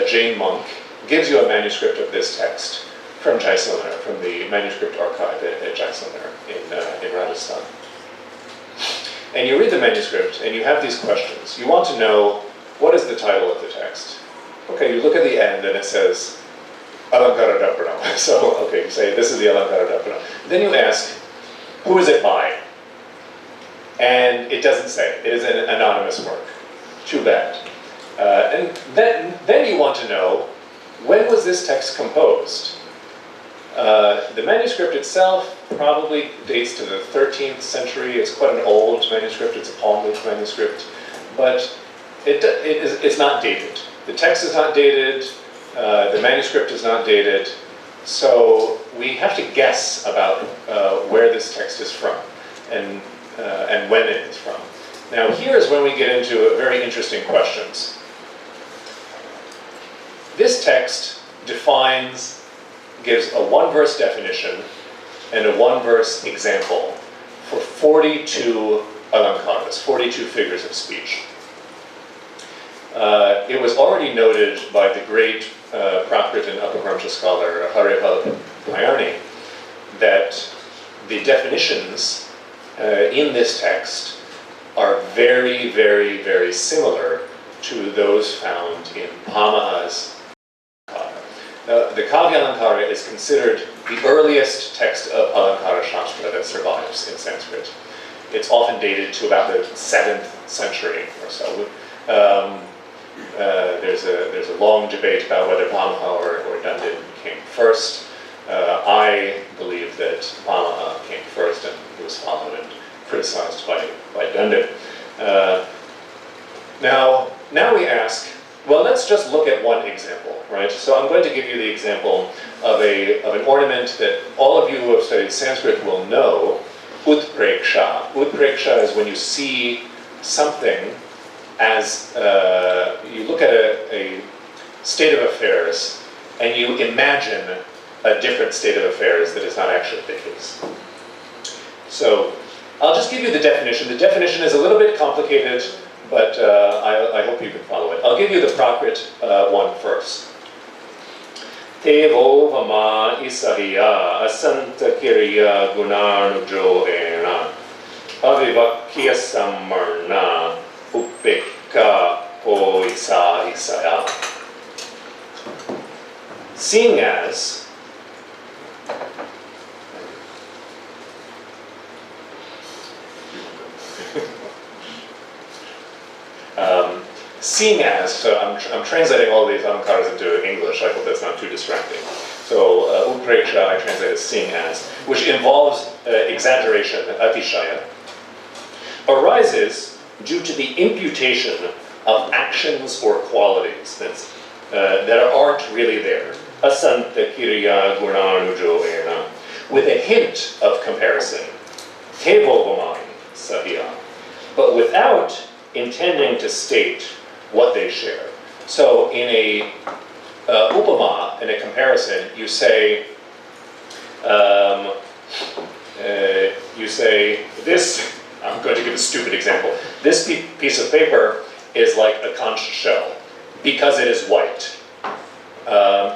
Jain monk, gives you a manuscript of this text from Jaisalmer, from the manuscript archive at Jaisalmer in Rajasthan. And you read the manuscript and you have these questions. You want to know, what is the title of the text? Okay, you look at the end and it says Alankara Dappano. So, okay, you say this is the Alankara Dappano. Then you ask, who is it by? And it doesn't say. It is an anonymous work. Too bad. And then you want to know, when was this text composed? The manuscript itself probably dates to the 13th century. It's quite an old manuscript. It's a palm leaf manuscript. But it's not dated. The text is not dated. The manuscript is not dated. So we have to guess about where this text is from and when it is from. Now here's when we get into very interesting questions. This text gives a one-verse definition and a one-verse example for 42 alankaras, 42 figures of speech. It was already noted by the great Prakrit and Apabhramsha scholar Harival Payani that the definitions in this text are very, very, very similar to those found in Pamaha's Alankara. The Kavya Alankara is considered the earliest text of Alankara Shastra that survives in Sanskrit. It's often dated to about the 7th century or so. There's a long debate about whether Pamaha or Dundin came first. I believe that Pamaha came first and it was followed and criticized by Dundin. Now we ask, well, let's just look at one example, right? So I'm going to give you the example of an ornament that all of you who have studied Sanskrit will know, Utpreksha. Utpreksha is when you see something as you look at a state of affairs and you imagine a different state of affairs that is not actually the case. So I'll just give you the definition. The definition is a little bit complicated, but I hope you can follow it. I'll give you the Prakrit one first. Tevo vama isahiya asanta kiriya gunanujo ena avivakya samarna upekka po isa isaya. Seeing as so I'm translating all these alankaras into English. I hope that's not too distracting. So upreksha I translate as seeing as, which involves exaggeration, atishaya, arises due to the imputation of actions or qualities that aren't really there. Asanta kirya gunanujoena, with a hint of comparison. Tevovamai sahiya, but without intending to state what they share. So in a upama, in a comparison, you say this, I'm going to give a stupid example. This piece of paper is like a conch shell because it is white.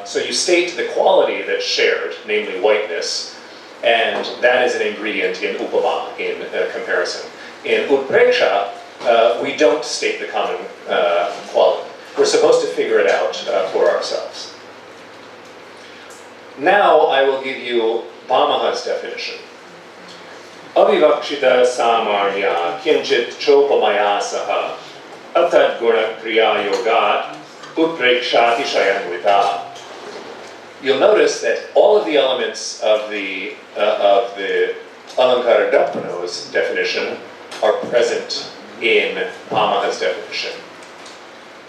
So you state the quality that's shared, namely whiteness, and that is an ingredient in upama, in comparison. In utpreksha, we don't state the common quality. We're supposed to figure it out for ourselves. Now I will give you Bhamaha's definition. Avivakshita samarya kinchit chopamaya saha atad guna kriya yogat utprekshati shayanvita. You'll notice that all of the elements of the Alankara Dapano's definition are present in Bhamaha's definition.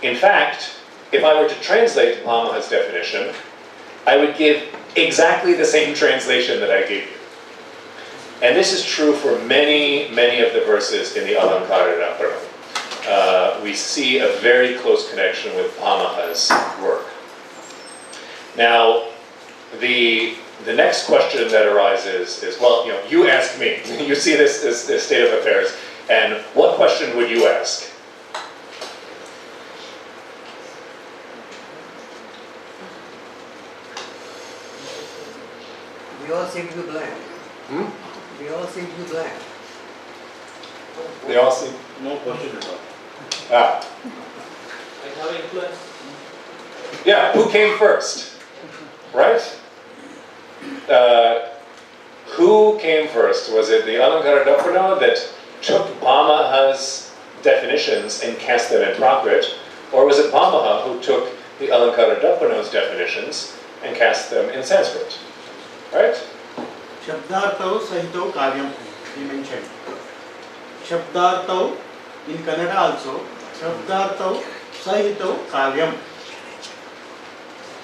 In fact, if I were to translate Bhamaha's definition, I would give exactly the same translation that I gave you. And this is true for many, many of the verses in the Alankara Dapano. We see a very close connection with Bhamaha's work. Now, the next question that arises is, well, you ask me. You see this state of affairs, and what question would you ask? We all seem to be blank. We all seem to be blank. They all seem... No question at all. Ah. I have influence. Yeah, who came first? Right? Who came first? Was it the Alankara Dapano that took Bhamaha's definitions and cast them in Prakrit? Or was it Bhamaha who took the Alankara Dapano's definitions and cast them in Sanskrit? Right? Shabdartau sahito karyam, he mentioned. Shabdartau, in Kannada also, Shabdartau sahito karyam.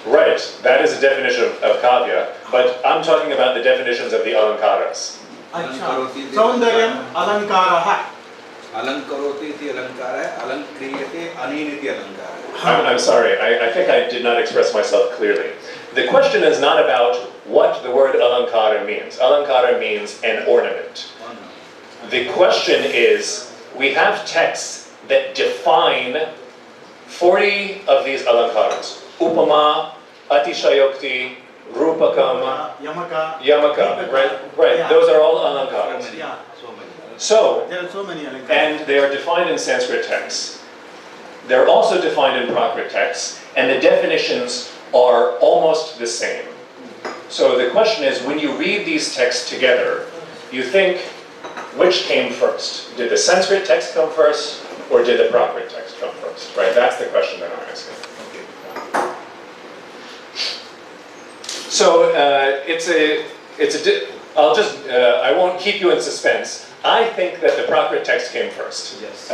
Right, that is a definition of kavya, but I'm talking about the definitions of the alankaras. Acha, Saundaryam alankaraha. Alankaroti iti alankara, alankriyate aniniti alankara. I'm sorry, I think I did not express myself clearly. The question is not about what the word alankara means. Alankara means an ornament. The question is, we have texts that define 40 of these alankaras. Upama, Atishayokti, Rupakam, Yamaka, right? Yeah. Those are all alankaras. Yeah, So, there are so many alankaras. and they are defined in Sanskrit texts. They're also defined in Prakrit texts, and the definitions are almost the same. So the question is, when you read these texts together, you think, which came first? Did the Sanskrit text come first, or did the Prakrit text come first? Right? That's the question that I'm asking. So I won't keep you in suspense. I think that the Prakrit text came first. Yes.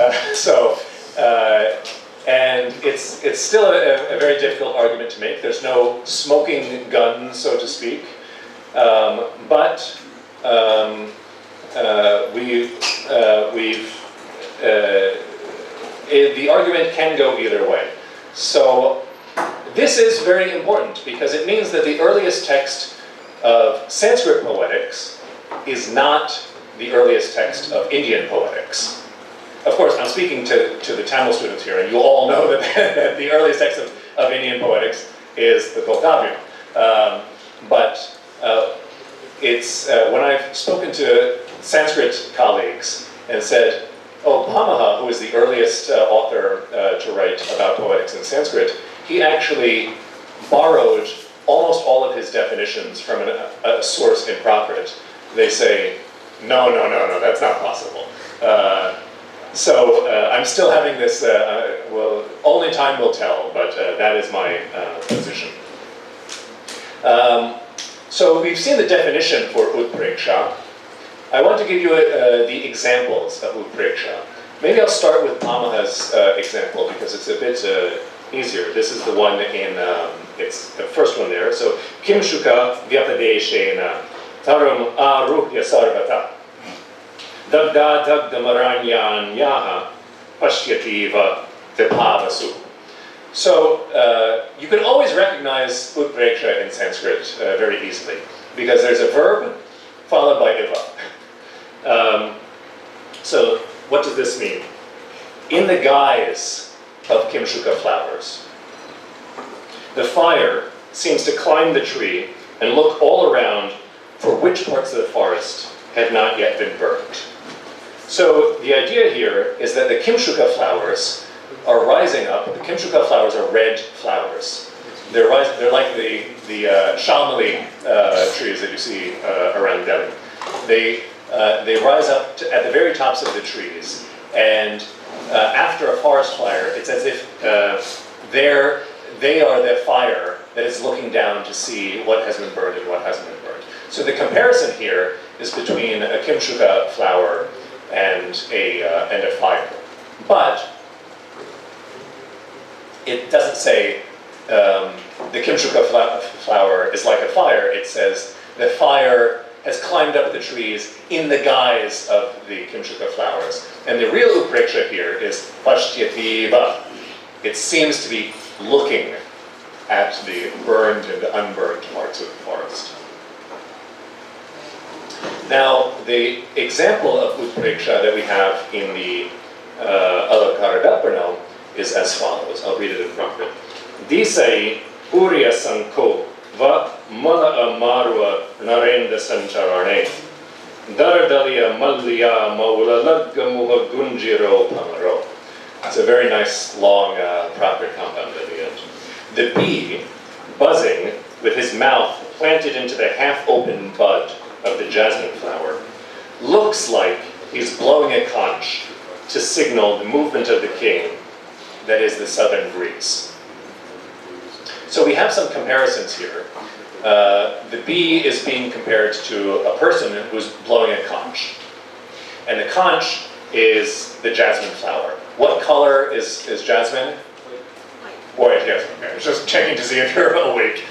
And it's still a very difficult argument to make. There's no smoking gun, so to speak. The argument can go either way. So this is very important because it means that the earliest text of Sanskrit poetics is not the earliest text of Indian poetics. Of course, I'm speaking to the Tamil students here, and you all know that the earliest text of Indian poetics is the Tokavyam. When I've spoken to Sanskrit colleagues and said, oh, Bhamaha, who is the earliest author to write about poetics in Sanskrit, he actually borrowed almost all of his definitions from a source in Prakrit. They say, no, that's not possible. So I'm still having this, well, only time will tell, but that is my position. So we've seen the definition for utpreksha. I want to give you the examples of utpreksha. Maybe I'll start with Pamaha's example because it's a bit easier. This is the one in, it's the first one there. So, Kimshuka Vyapadeshena Taram Aruhya Sarvata Dagda Dagdamaranyan Yaha Pashyativa Vipavasu. So, you can always recognize Utpreksha in Sanskrit very easily because there's a verb followed by iva. So, what does this mean? In the guise of Kimshuka flowers, the fire seems to climb the tree and look all around for which parts of the forest have not yet been burned. So the idea here is that the Kimshuka flowers are rising up. The Kimshuka flowers are red flowers. They're like the Shalmali trees that you see around Delhi. They rise up at the very tops of the trees, and after a forest fire, it's as if they are the fire that is looking down to see what has been burned and what hasn't been burned. So the comparison here is between a Kimshuka flower and a fire. But it doesn't say the Kimshuka flower is like a fire. It says the fire has climbed up the trees in the guise of the Kimshuka flowers. And the real Utpreksha here is Pashyativa. It seems to be looking at the burned and unburned parts of the forest. Now, the example of Utpreksha that we have in the Alakara is as follows. I'll read it in Prakrit. Disai Purya Sanko Va Mala Marwa Narenda Sancharane Daradaliya Malliya Maula Laggamuha Gunjiro Pamaro. It's a very nice long Prakrit compound at the end. The bee, buzzing with his mouth planted into the half-open bud of the jasmine flower, looks like he's blowing a conch to signal the movement of the king, that is the southern breeze. So we have some comparisons here. The bee is being compared to a person who's blowing a conch. And the conch is the jasmine flower. What color is jasmine? White, yes. Okay. I was just checking to see if you're awake.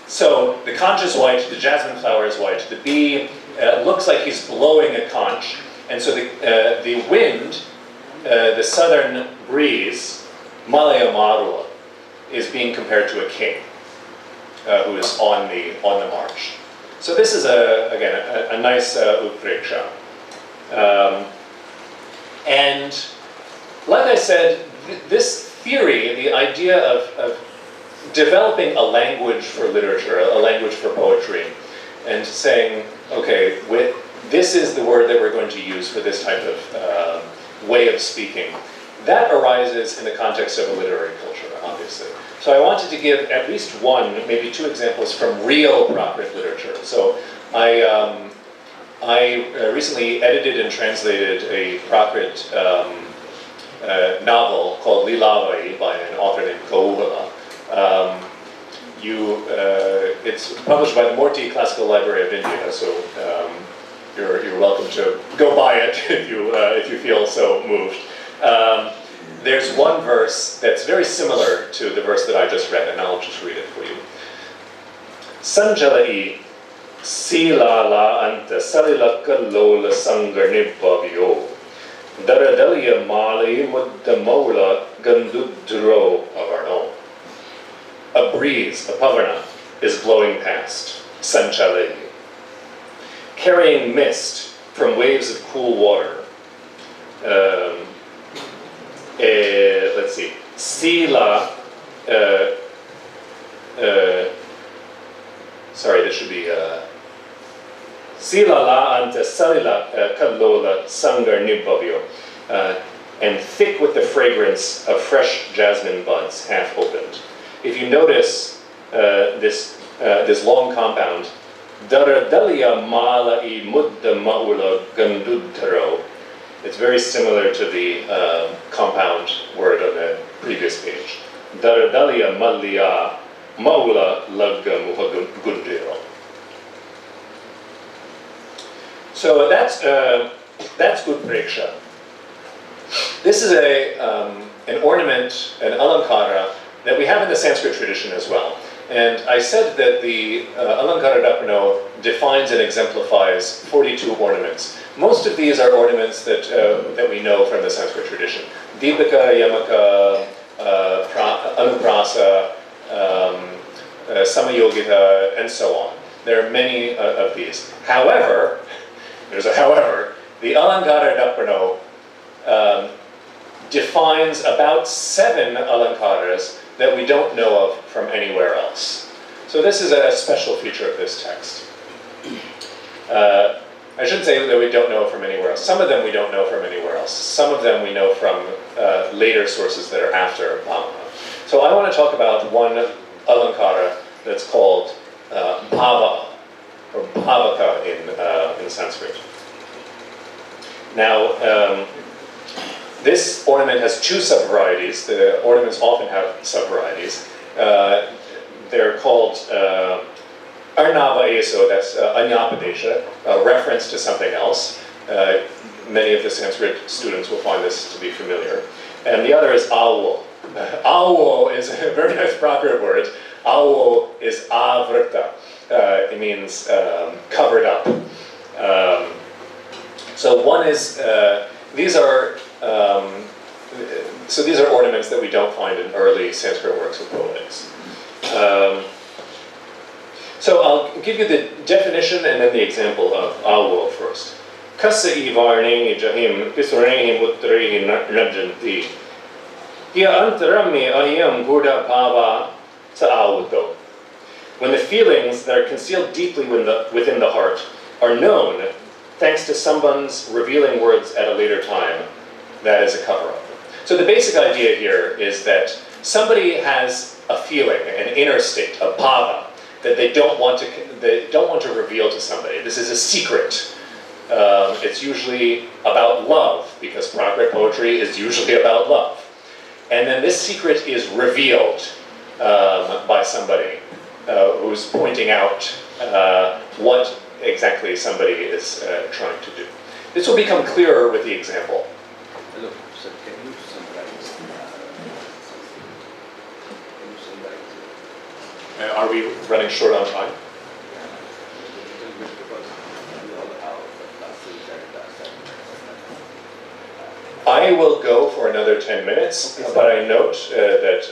So the conch is white, the jasmine flower is white. The bee looks like he's blowing a conch. And so the wind, the southern breeze, Malaya Marua, is being compared to a king who is on the march. So this is again a nice Utpreksha. And like I said, this theory, the idea of developing a language for literature, a language for poetry, and saying, okay, this is the word that we're going to use for this type of way of speaking, that arises in the context of a literary culture, obviously. So I wanted to give at least one, maybe two examples from real Prakrit literature. So I recently edited and translated a Prakrit novel called Lilavai by an author named Gauvala. It's published by the Morty Classical Library of India, so you're welcome to go buy it if you feel so moved. There's one verse that's very similar to the verse that I just read, and I'll just read it for you. Sanjalai sila la anta salila kallola sangarnibhavyo daradaliya mali muddamola gandudro avarno. A breeze, a pavarna, is blowing past, Sanchalai, carrying mist from waves of cool water. Let's see, Sila, sorry, this should be Sila la anta salila kallola sangar nibhavyo, and thick with the fragrance of fresh jasmine buds, half opened. If you notice this long compound, Daradaliya mala'i mudda ma'ula gandudtaro, it's very similar to the compound word on the previous page. Daradaliya malliya ma'ula lagga muhagundiro. So that's Utpreksha. This is an ornament, an alankara, that we have in the Sanskrit tradition as well. And I said that the Alankara Dapano defines and exemplifies 42 ornaments. Most of these are ornaments that we know from the Sanskrit tradition. Deepika, Yamaka, Anuprasa, Samayogita, and so on. There are many of these. However, there's a however, the Alankara Dapano defines about 7 alankaras that we don't know of from anywhere else. So this is a special feature of this text. I shouldn't say that we don't know from anywhere else. Some of them we don't know from anywhere else. Some of them we know from later sources that are after Bhava. So I want to talk about one alankara that's called Bhava, or Bhavaka in Sanskrit. Now, this ornament has 2 subvarieties. The ornaments often have subvarieties. They're called Arnava Eso, that's Anyapadesha, a reference to something else. Many of the Sanskrit students will find this to be familiar. And the other is Awo. Awo is a very nice Prakrit word. Awo is Avrta. It means covered up. So one is, these are ornaments that we don't find in early Sanskrit works of poetics. So I'll give you the definition and then the example of Awo first. Kasa ivarneni jahim pisrehi mutrehi najanti. Hiya antarami ahiyam gurda bhava sa'awuto. When the feelings that are concealed deeply within the heart are known, thanks to someone's revealing words at a later time, that is a cover-up. So the basic idea here is that somebody has a feeling, an inner state, a bhava, that they don't want to reveal to somebody. This is a secret. It's usually about love, because Prakrit poetry is usually about love. And then this secret is revealed by somebody who's pointing out what exactly somebody is trying to do. This will become clearer with the example. Hello, sir, can you summarize? Are we running short on time? I will go for another 10 minutes, but I note that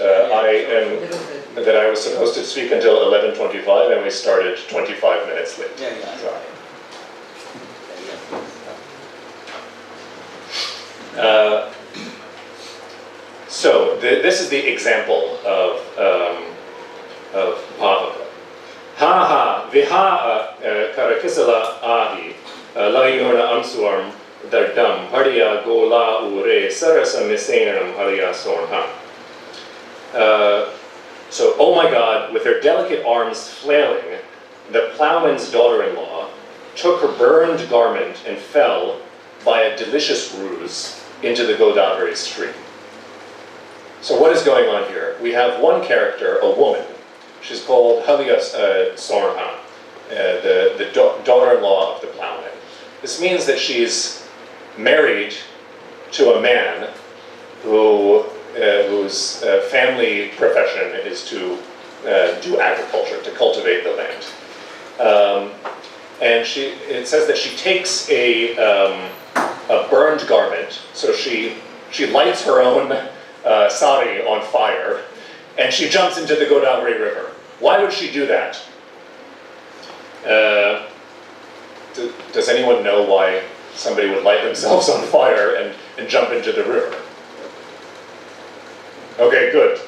I was supposed to speak until 11:25 and we started 25 minutes late. So this is the example of Bhavaka. Ha ha viha karakisala adi layuna amsuarm dardam hariya gola ure sarasa misenam hariya sonha. So, oh my God, with her delicate arms flailing, the plowman's daughter-in-law took her burned garment and fell by a delicious ruse into the Godavari stream. So what is going on here? We have one character, a woman. She's called Haliya Sorha, the daughter-in-law of the plowman. This means that she's married to a man whose family profession is to do agriculture, to cultivate the land. And it says that she takes a burned garment, so she lights her own sari on fire, and she jumps into the Godavari River. Why would she do that? Does anyone know why somebody would light themselves on fire and jump into the river? Okay, good.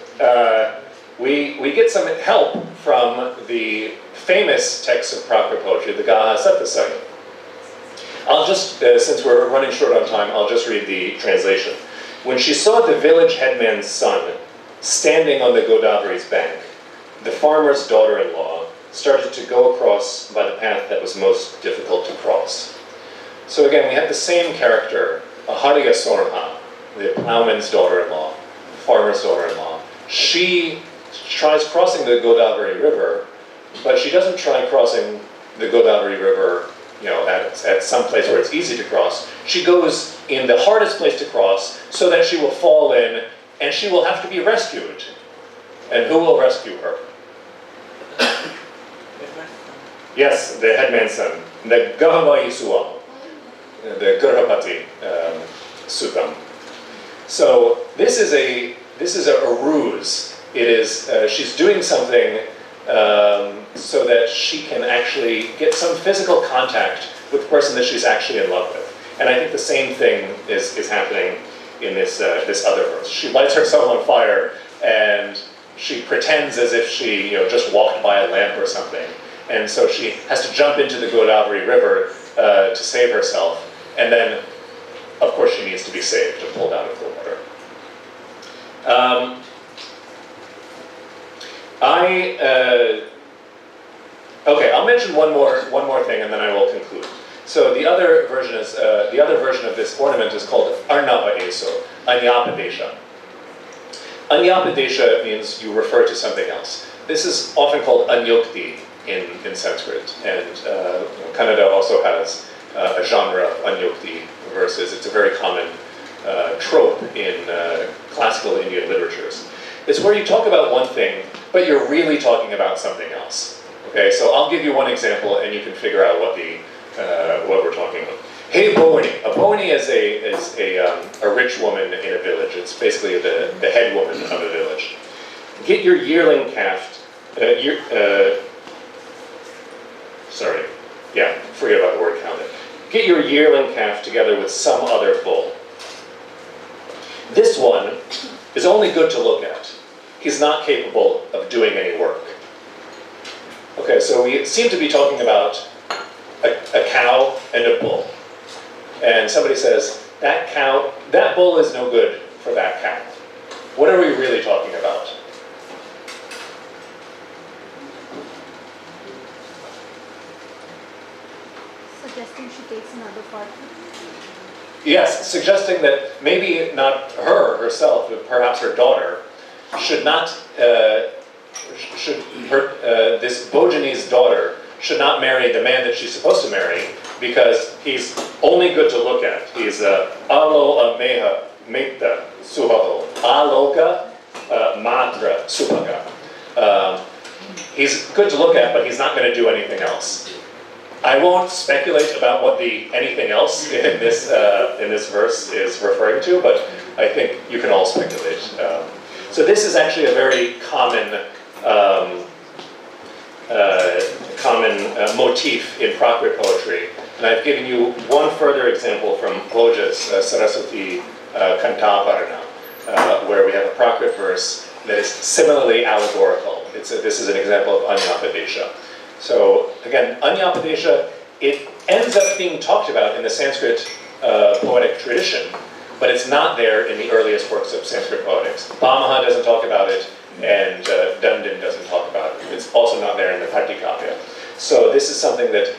We get some help from the famous text of Prakrit poetry, the Gaha Satasai. I'll just, since we're running short on time, I'll just read the translation. When she saw the village headman's son standing on the Godavari's bank, the farmer's daughter-in-law started to go across by the path that was most difficult to cross. So again, we have the same character, Ahariya Sorha, the plowman's daughter-in-law, farmer's daughter-in-law. She tries crossing the Godavari River, but she doesn't try crossing the Godavari River, at some place where it's easy to cross. She goes in the hardest place to cross so that she will fall in and she will have to be rescued. And who will rescue her? Yes, the headman's son, the Gahawai Suam, the Gurhapati Sutam. So this is a ruse. It is she's doing something so that she can actually get some physical contact with the person that she's actually in love with. And I think the same thing is happening in this other verse. She lights herself on fire and she pretends as if she just walked by a lamp or something. And so she has to jump into the Godavari River to save herself. And then, of course, she needs to be saved and pulled out of the water. Okay, I'll mention one more thing, and then I will conclude. So the other version of this ornament is called Arnava Eso, Anyapadesha. Anyapadesha means you refer to something else. This is often called Anyokti in Sanskrit, and Kannada also has a genre of Anyokti verses. It's a very common trope in classical Indian literatures. It's where you talk about one thing, but you're really talking about something else. Okay, so I'll give you one example, and you can figure out what we're talking about. Hey Boni. A Boni is a rich woman in a village. It's basically the head woman of a village. Get your yearling calf. Forget about the word counted. Get your yearling calf together with some other bull. This one is only good to look at. He's not capable of doing any work. Okay, so we seem to be talking about a cow and a bull. And somebody says, that bull is no good for that cow. What are we really talking about? Suggesting she takes another partner? Yes, suggesting that maybe not herself, but perhaps her daughter, this Bojani's daughter should not marry the man that she's supposed to marry because he's only good to look at. He's alo ameha meta suhaho, aloka matra supaga. He's good to look at, but he's not going to do anything else. I won't speculate about what the anything else in this verse is referring to, but I think you can all speculate. So this is actually a very common motif in Prakrit poetry, and I've given you one further example from Bhoja's Saraswati Kantaparana, where we have a Prakrit verse that is similarly allegorical. This is an example of Anyapadesha. So again, Anyapadesha, it ends up being talked about in the Sanskrit poetic tradition, but it's not there in the earliest works of Sanskrit poetics. Bhamaha doesn't talk about it, and Dandin doesn't talk about it. It's also not there in the Patikapya. So this is something that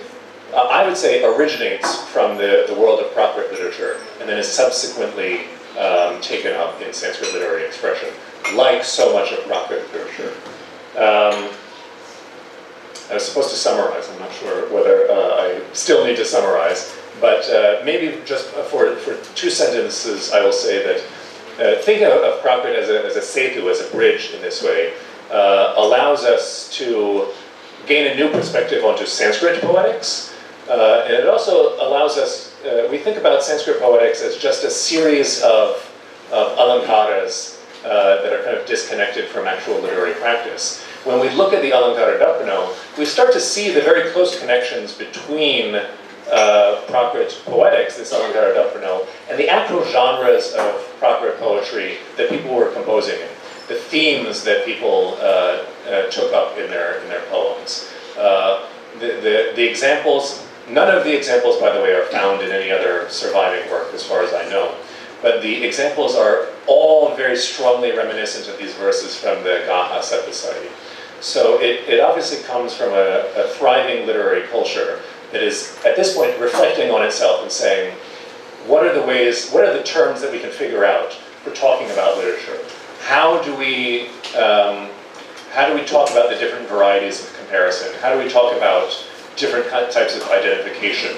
I would say originates from the world of Prakrit literature, and then is subsequently taken up in Sanskrit literary expression, like so much of Prakrit literature. I was supposed to summarize. I'm not sure whether I still need to summarize, but maybe just for 2 sentences, I will say that think of Prakrit as a setu, as a bridge in this way, allows us to gain a new perspective onto Sanskrit poetics, and it also allows us, we think about Sanskrit poetics as just a series of alankaras that are kind of disconnected from actual literary practice. When we look at the Alankara Darpana, we start to see the very close connections between Prakrit poetics, this Alankara Darpana, and the actual genres of Prakrit poetry that people were composing in, the themes that people took up in their poems. The examples, none of the examples, by the way, are found in any other surviving work, as far as I know. But the examples are all very strongly reminiscent of these verses from the Gaha Saptasati. So it obviously comes from a thriving literary culture that is, at this point, reflecting on itself and saying, what are the terms that we can figure out for talking about literature? How do we talk about the different varieties of comparison? How do we talk about different types of identification?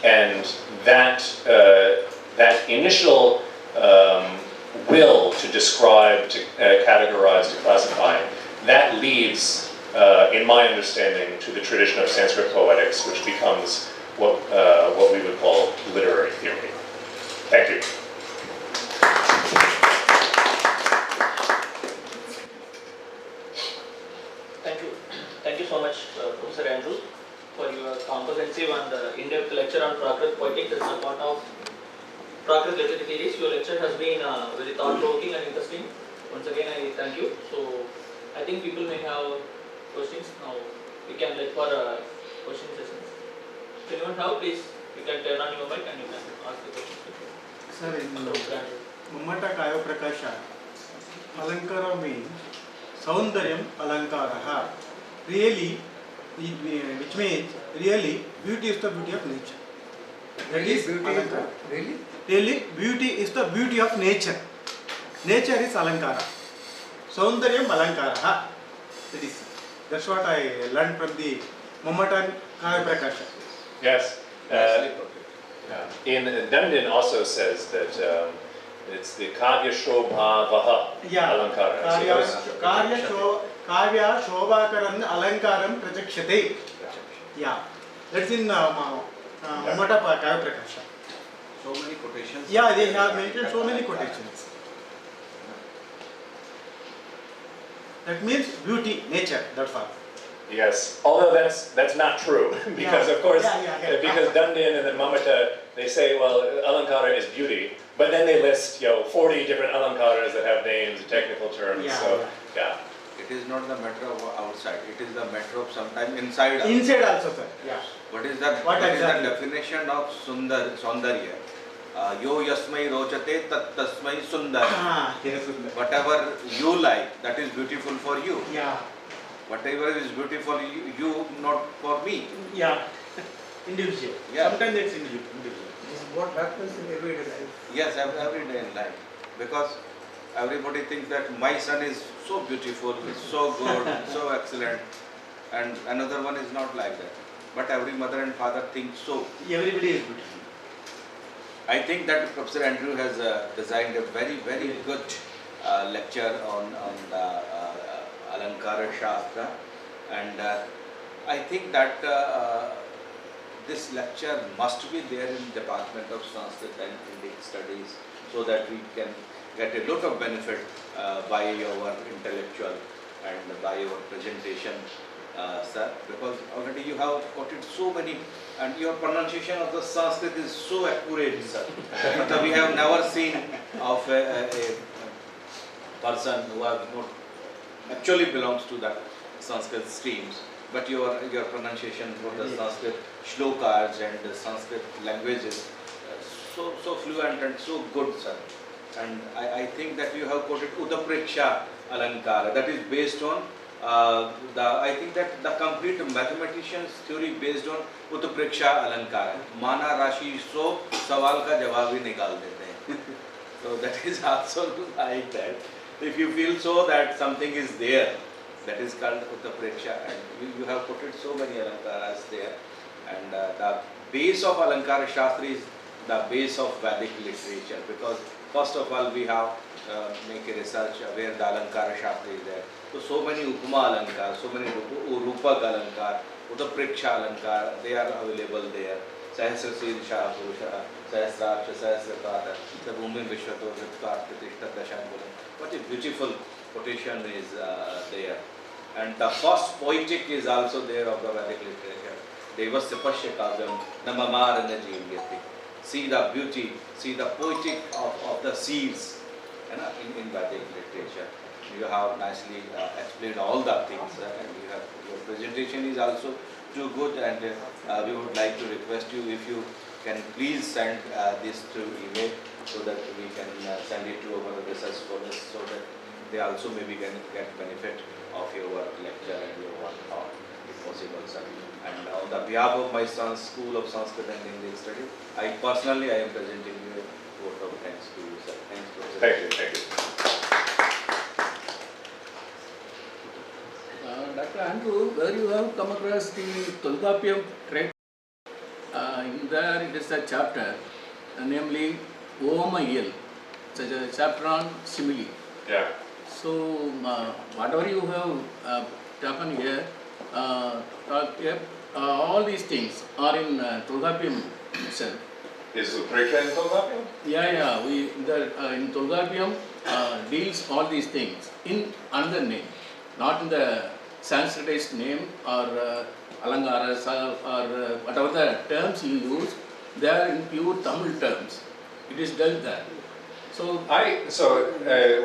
And that initial will to describe, to categorize, to classify, that leads, in my understanding, to the tradition of Sanskrit poetics, which becomes what we would call literary theory. Thank you. Thank you so much, Professor Andrew, for your comprehensive and in-depth lecture on Prakrit Poetics as a part of Prakrit Literary Theories. Your lecture has been very thought-provoking and interesting. Once again, I thank you. So, I think people may have questions now. We can let for question sessions. If anyone have, please, you can turn on your mic and you can ask the question. Sir, in Mummata Kaya Prakasha, Alankara means Saundaryam Alankaraha. Really, which means really beauty is the beauty of nature. That is Alankara. Really, beauty is the beauty of nature. Nature is Alankara. Saundaryam Alankaraha. That's what I learned from the Mummata Kaya Prakasha. Yes. In Dandin also says that it's the Kavya Shobha Vaha Alankara. Kavya Shobhakaran Alankaram Prajakshate. Yeah. That's in Mummata Kaya Prakasha. So many quotations. Yeah, they have mentioned so many quotations. That means beauty, nature, that's all. Yes, although that's not true, because of course, because Dandin and then Mummata, they say, well, Alankara is beauty, but then they list, 40 different Alankaras that have names, technical terms, yeah. It is not the matter of outside, it is the matter of sometime inside. Inside also, sir. Yeah. What is the definition of Saundarya? Yo yasmai rochate tat tasmai sundar. Whatever you like, that is beautiful for you. Yeah. Whatever is beautiful you not for me. Yeah. Individual. Yeah. Sometimes it's individual. This is what happens in everyday life. Yes, every day in life. Because everybody thinks that my son is so beautiful, so good, so excellent, and another one is not like that. But every mother and father thinks so. Everybody is beautiful. I think that Professor Andrew has designed a very, very good lecture on the Alankara Shastra, and I think that this lecture must be there in the Department of Sanskrit and Indic Studies, so that we can get a lot of benefit by your intellectual and by your presentation, sir, because already you have quoted so many, and your pronunciation of the Sanskrit is so accurate, sir. We have never seen of a person who have not actually belongs to the Sanskrit streams, but your pronunciation for the Sanskrit shlokas and the Sanskrit languages so fluent and so good, sir. And I think that you have quoted Udapreksha Alankara, that is based on I think that the complete mathematician's theory based on Udapreksha Alankara. Mana Rashi so sawal ka jawab hi nikal dete hain. So that is also like that. If you feel so that something is there, that is called Udapreksha, and you have quoted so many Alankaras there. And the base of Alankara Shastra is the base of Vedic literature, because first of all we have make a research where the Alankara Shastra is there. So many Upama Alankar, so many Rupak Alankar, Udapreksha Alankar, they are available there. Sahasra Sirsha Purusha, Sahasraksha, Sahasrakata, Bhumi Vishwato, Ritkat, Pratishta, Dashangulam. What a beautiful quotation is there. And the first poetic is also there of the Vedic literature. Devasya Pashya Kavyam, Namamar Najivyati. See the beauty, see the poetic of the seas in Vedic literature. You have nicely explained all the things, and your presentation is also too good, and we would like to request you if you can please send this through email, so that we can send it to our research scholars, so that they also maybe can get benefit of your lecture and your work, if possible, sir. And on the behalf of my son's School of Sanskrit and Indic Studies, I personally am presenting you a vote of thanks to you, sir. Thanks, Professor. Thank you, thank you. Dr. Andrew, where you have come across the Tolkappiyam trade in there it is a chapter, namely Omayel. It's a chapter on simile. Yeah. So whatever you have taken here, all these things are in Tolkapiam itself. Is Prakrit in Tolkapiam? Yeah. In Tolkapiam deals all these things in another name, not in the Sanskritized name or Alangaras or whatever the terms you use. They are in pure Tamil terms. It is dealt there. So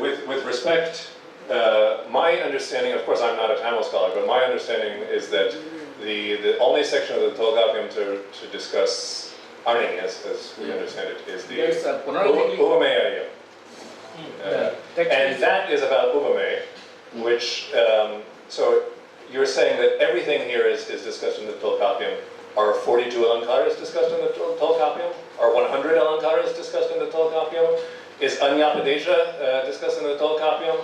with respect, my understanding, of course I'm not a Tamil scholar, but my understanding is that the only section of the Tolkapiam to discuss Arning, as we understand it, is the Uvameyaya. And that is about Uvamey, which, so you're saying that everything here is discussed in the Tolkapiam. Are 42 Alankaras discussed in the Tolkapiam? Are 100 Alankaras discussed in the Tolkapiam? Is Anyapadesha discussed in the Tolkapiam?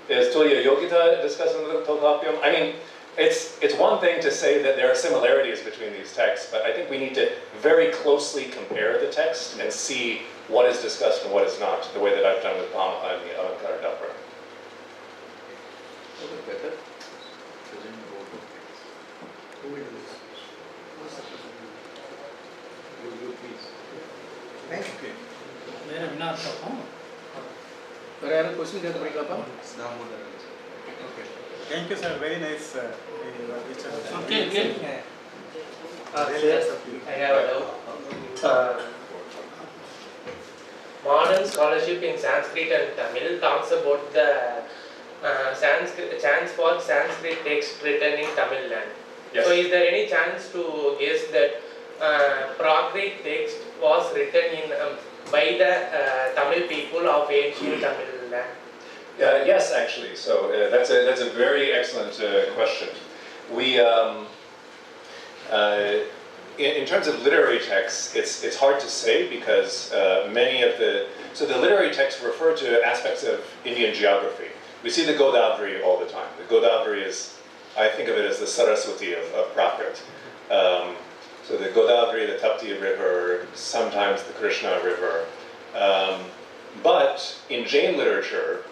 Is Tulya Yogita discussed in the Tolkapiam? I mean, it's one thing to say that there are similarities between these texts, but I think we need to very closely compare the text and see what is discussed and what is not, the way that I've done with Pamaha and the Alankara Dapra. Thank you. question Thank you, sir. Very nice. Okay. I have a doubt. Modern scholarship in Sanskrit and Tamil talks about the chance for Sanskrit text written in Tamil land. Yes. So is there any chance to guess that Prakrit text was written in by the Tamil people of ancient Tamil land? Yes, actually. So that's a very excellent question. We, in terms of literary texts, it's hard to say because many of the literary texts refer to aspects of Indian geography. We see the Godavari all the time. The Godavari is, I think of it as the Saraswati of Prakrit. So the Godavari, the Tapti River, sometimes the Krishna River. But in Jain literature,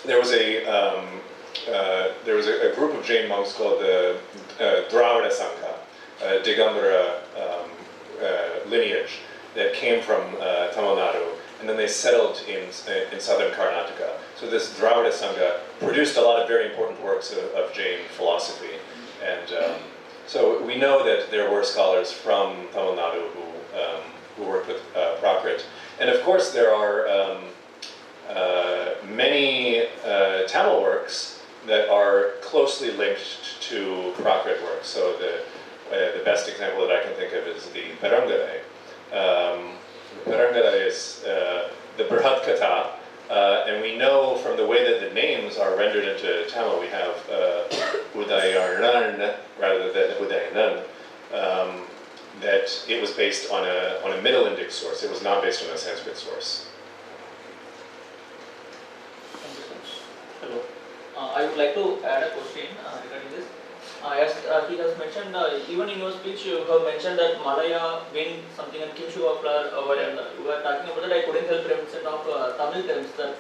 there was a group of Jain monks called the Dravida Sangha, Digambara lineage that came from Tamil Nadu, and then they settled in southern Karnataka. So this Dravida Sangha produced a lot of very important works of Jain philosophy, and so we know that there were scholars from Tamil Nadu who worked with Prakrit, and of course there are many Tamil works that are closely linked to Prakrit works. So the best example that I can think of is the Perangare. The Perangare is the Brihat Katha, and we know from the way that the names are rendered into Tamil, we have Udayaran rather than Udayanan, that it was based on a Middle Indic source. It was not based on a Sanskrit source. Hello. I would like to add a question regarding this. As he has mentioned, even in your speech, you have mentioned that Malaya gained something in Kimshu Waplar. While you were talking about that, I couldn't help reminiscent of Tamil terms. That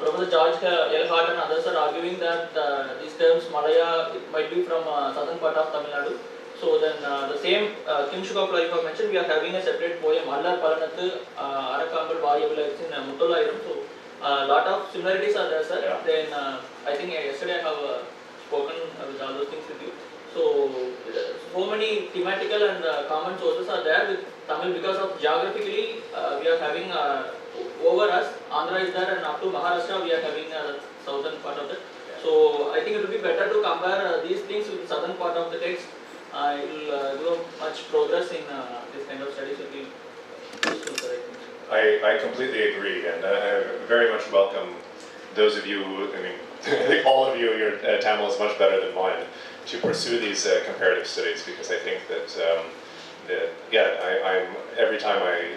Professor George L. Hart and others are arguing that these terms, Malaya, it might be from southern part of Tamil Nadu. So then the same Kimshu Waplar you have mentioned, we are having a separate poem, Allar Palanathu Arakambal Variable, it's in Muttolairam. So a lot of similarities are there, sir. Yeah. Then I think yesterday I have spoken with all those things with you. So many thematical and common sources are there with Tamil because of geographically we are having over us, Andhra is there, and up to Maharashtra we are having southern part of it. So I think it would be better to compare these things with the southern part of the text. It will do much progress in this kind of studies. Will be useful, sir, I think. I completely agree, and I very much welcome those of you, I mean, I think all of you, your Tamil is much better than mine, to pursue these comparative studies, because I think that, I'm every time I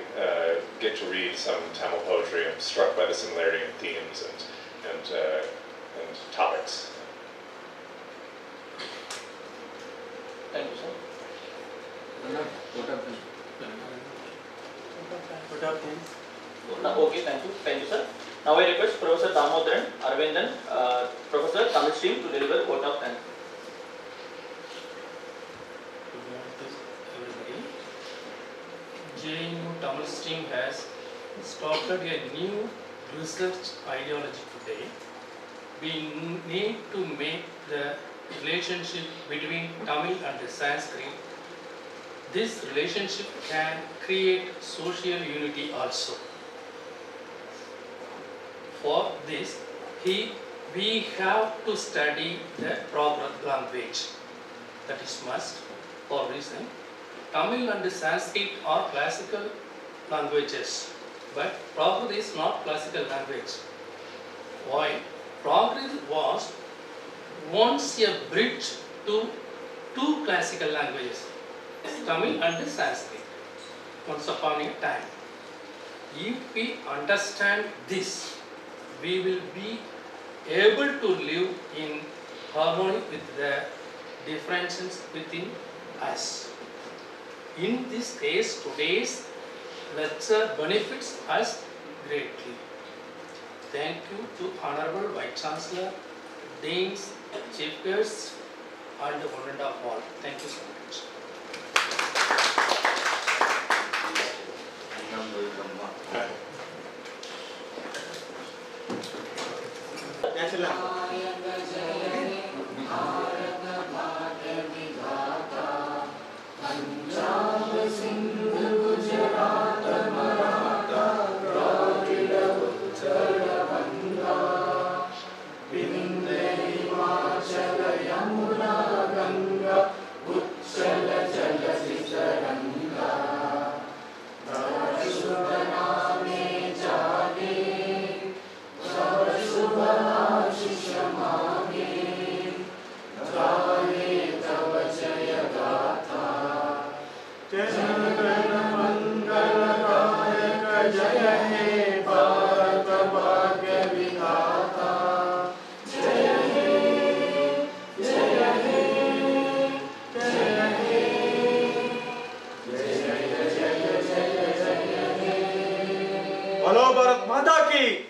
get to read some Tamil poetry, I'm struck by the similarity in themes and topics. Thank you, sir. Okay, thank you, sir. Now I request Professor Damodaran Arvindan, Professor Tamil Stream, to deliver vote of thanks. Everybody. JNU Tamil Stream has started a new research ideology today. We need to make the relationship between Tamil and the Sanskrit. This relationship can create social unity also. For this, we have to study the Prakrit language. That is must. For reason, Tamil and Sanskrit are classical languages, but Prakrit is not classical language. Why? Prakrit was once a bridge to two classical languages, Tamil and Sanskrit, once upon a time. If we understand this, we will be able to live in harmony with the differences within us. In this case, today's lecture benefits us greatly. Thank you to Honorable Vice Chancellor, Deans, Cheif Guest, and one and all. Thank you so much. बोलो भारत माता की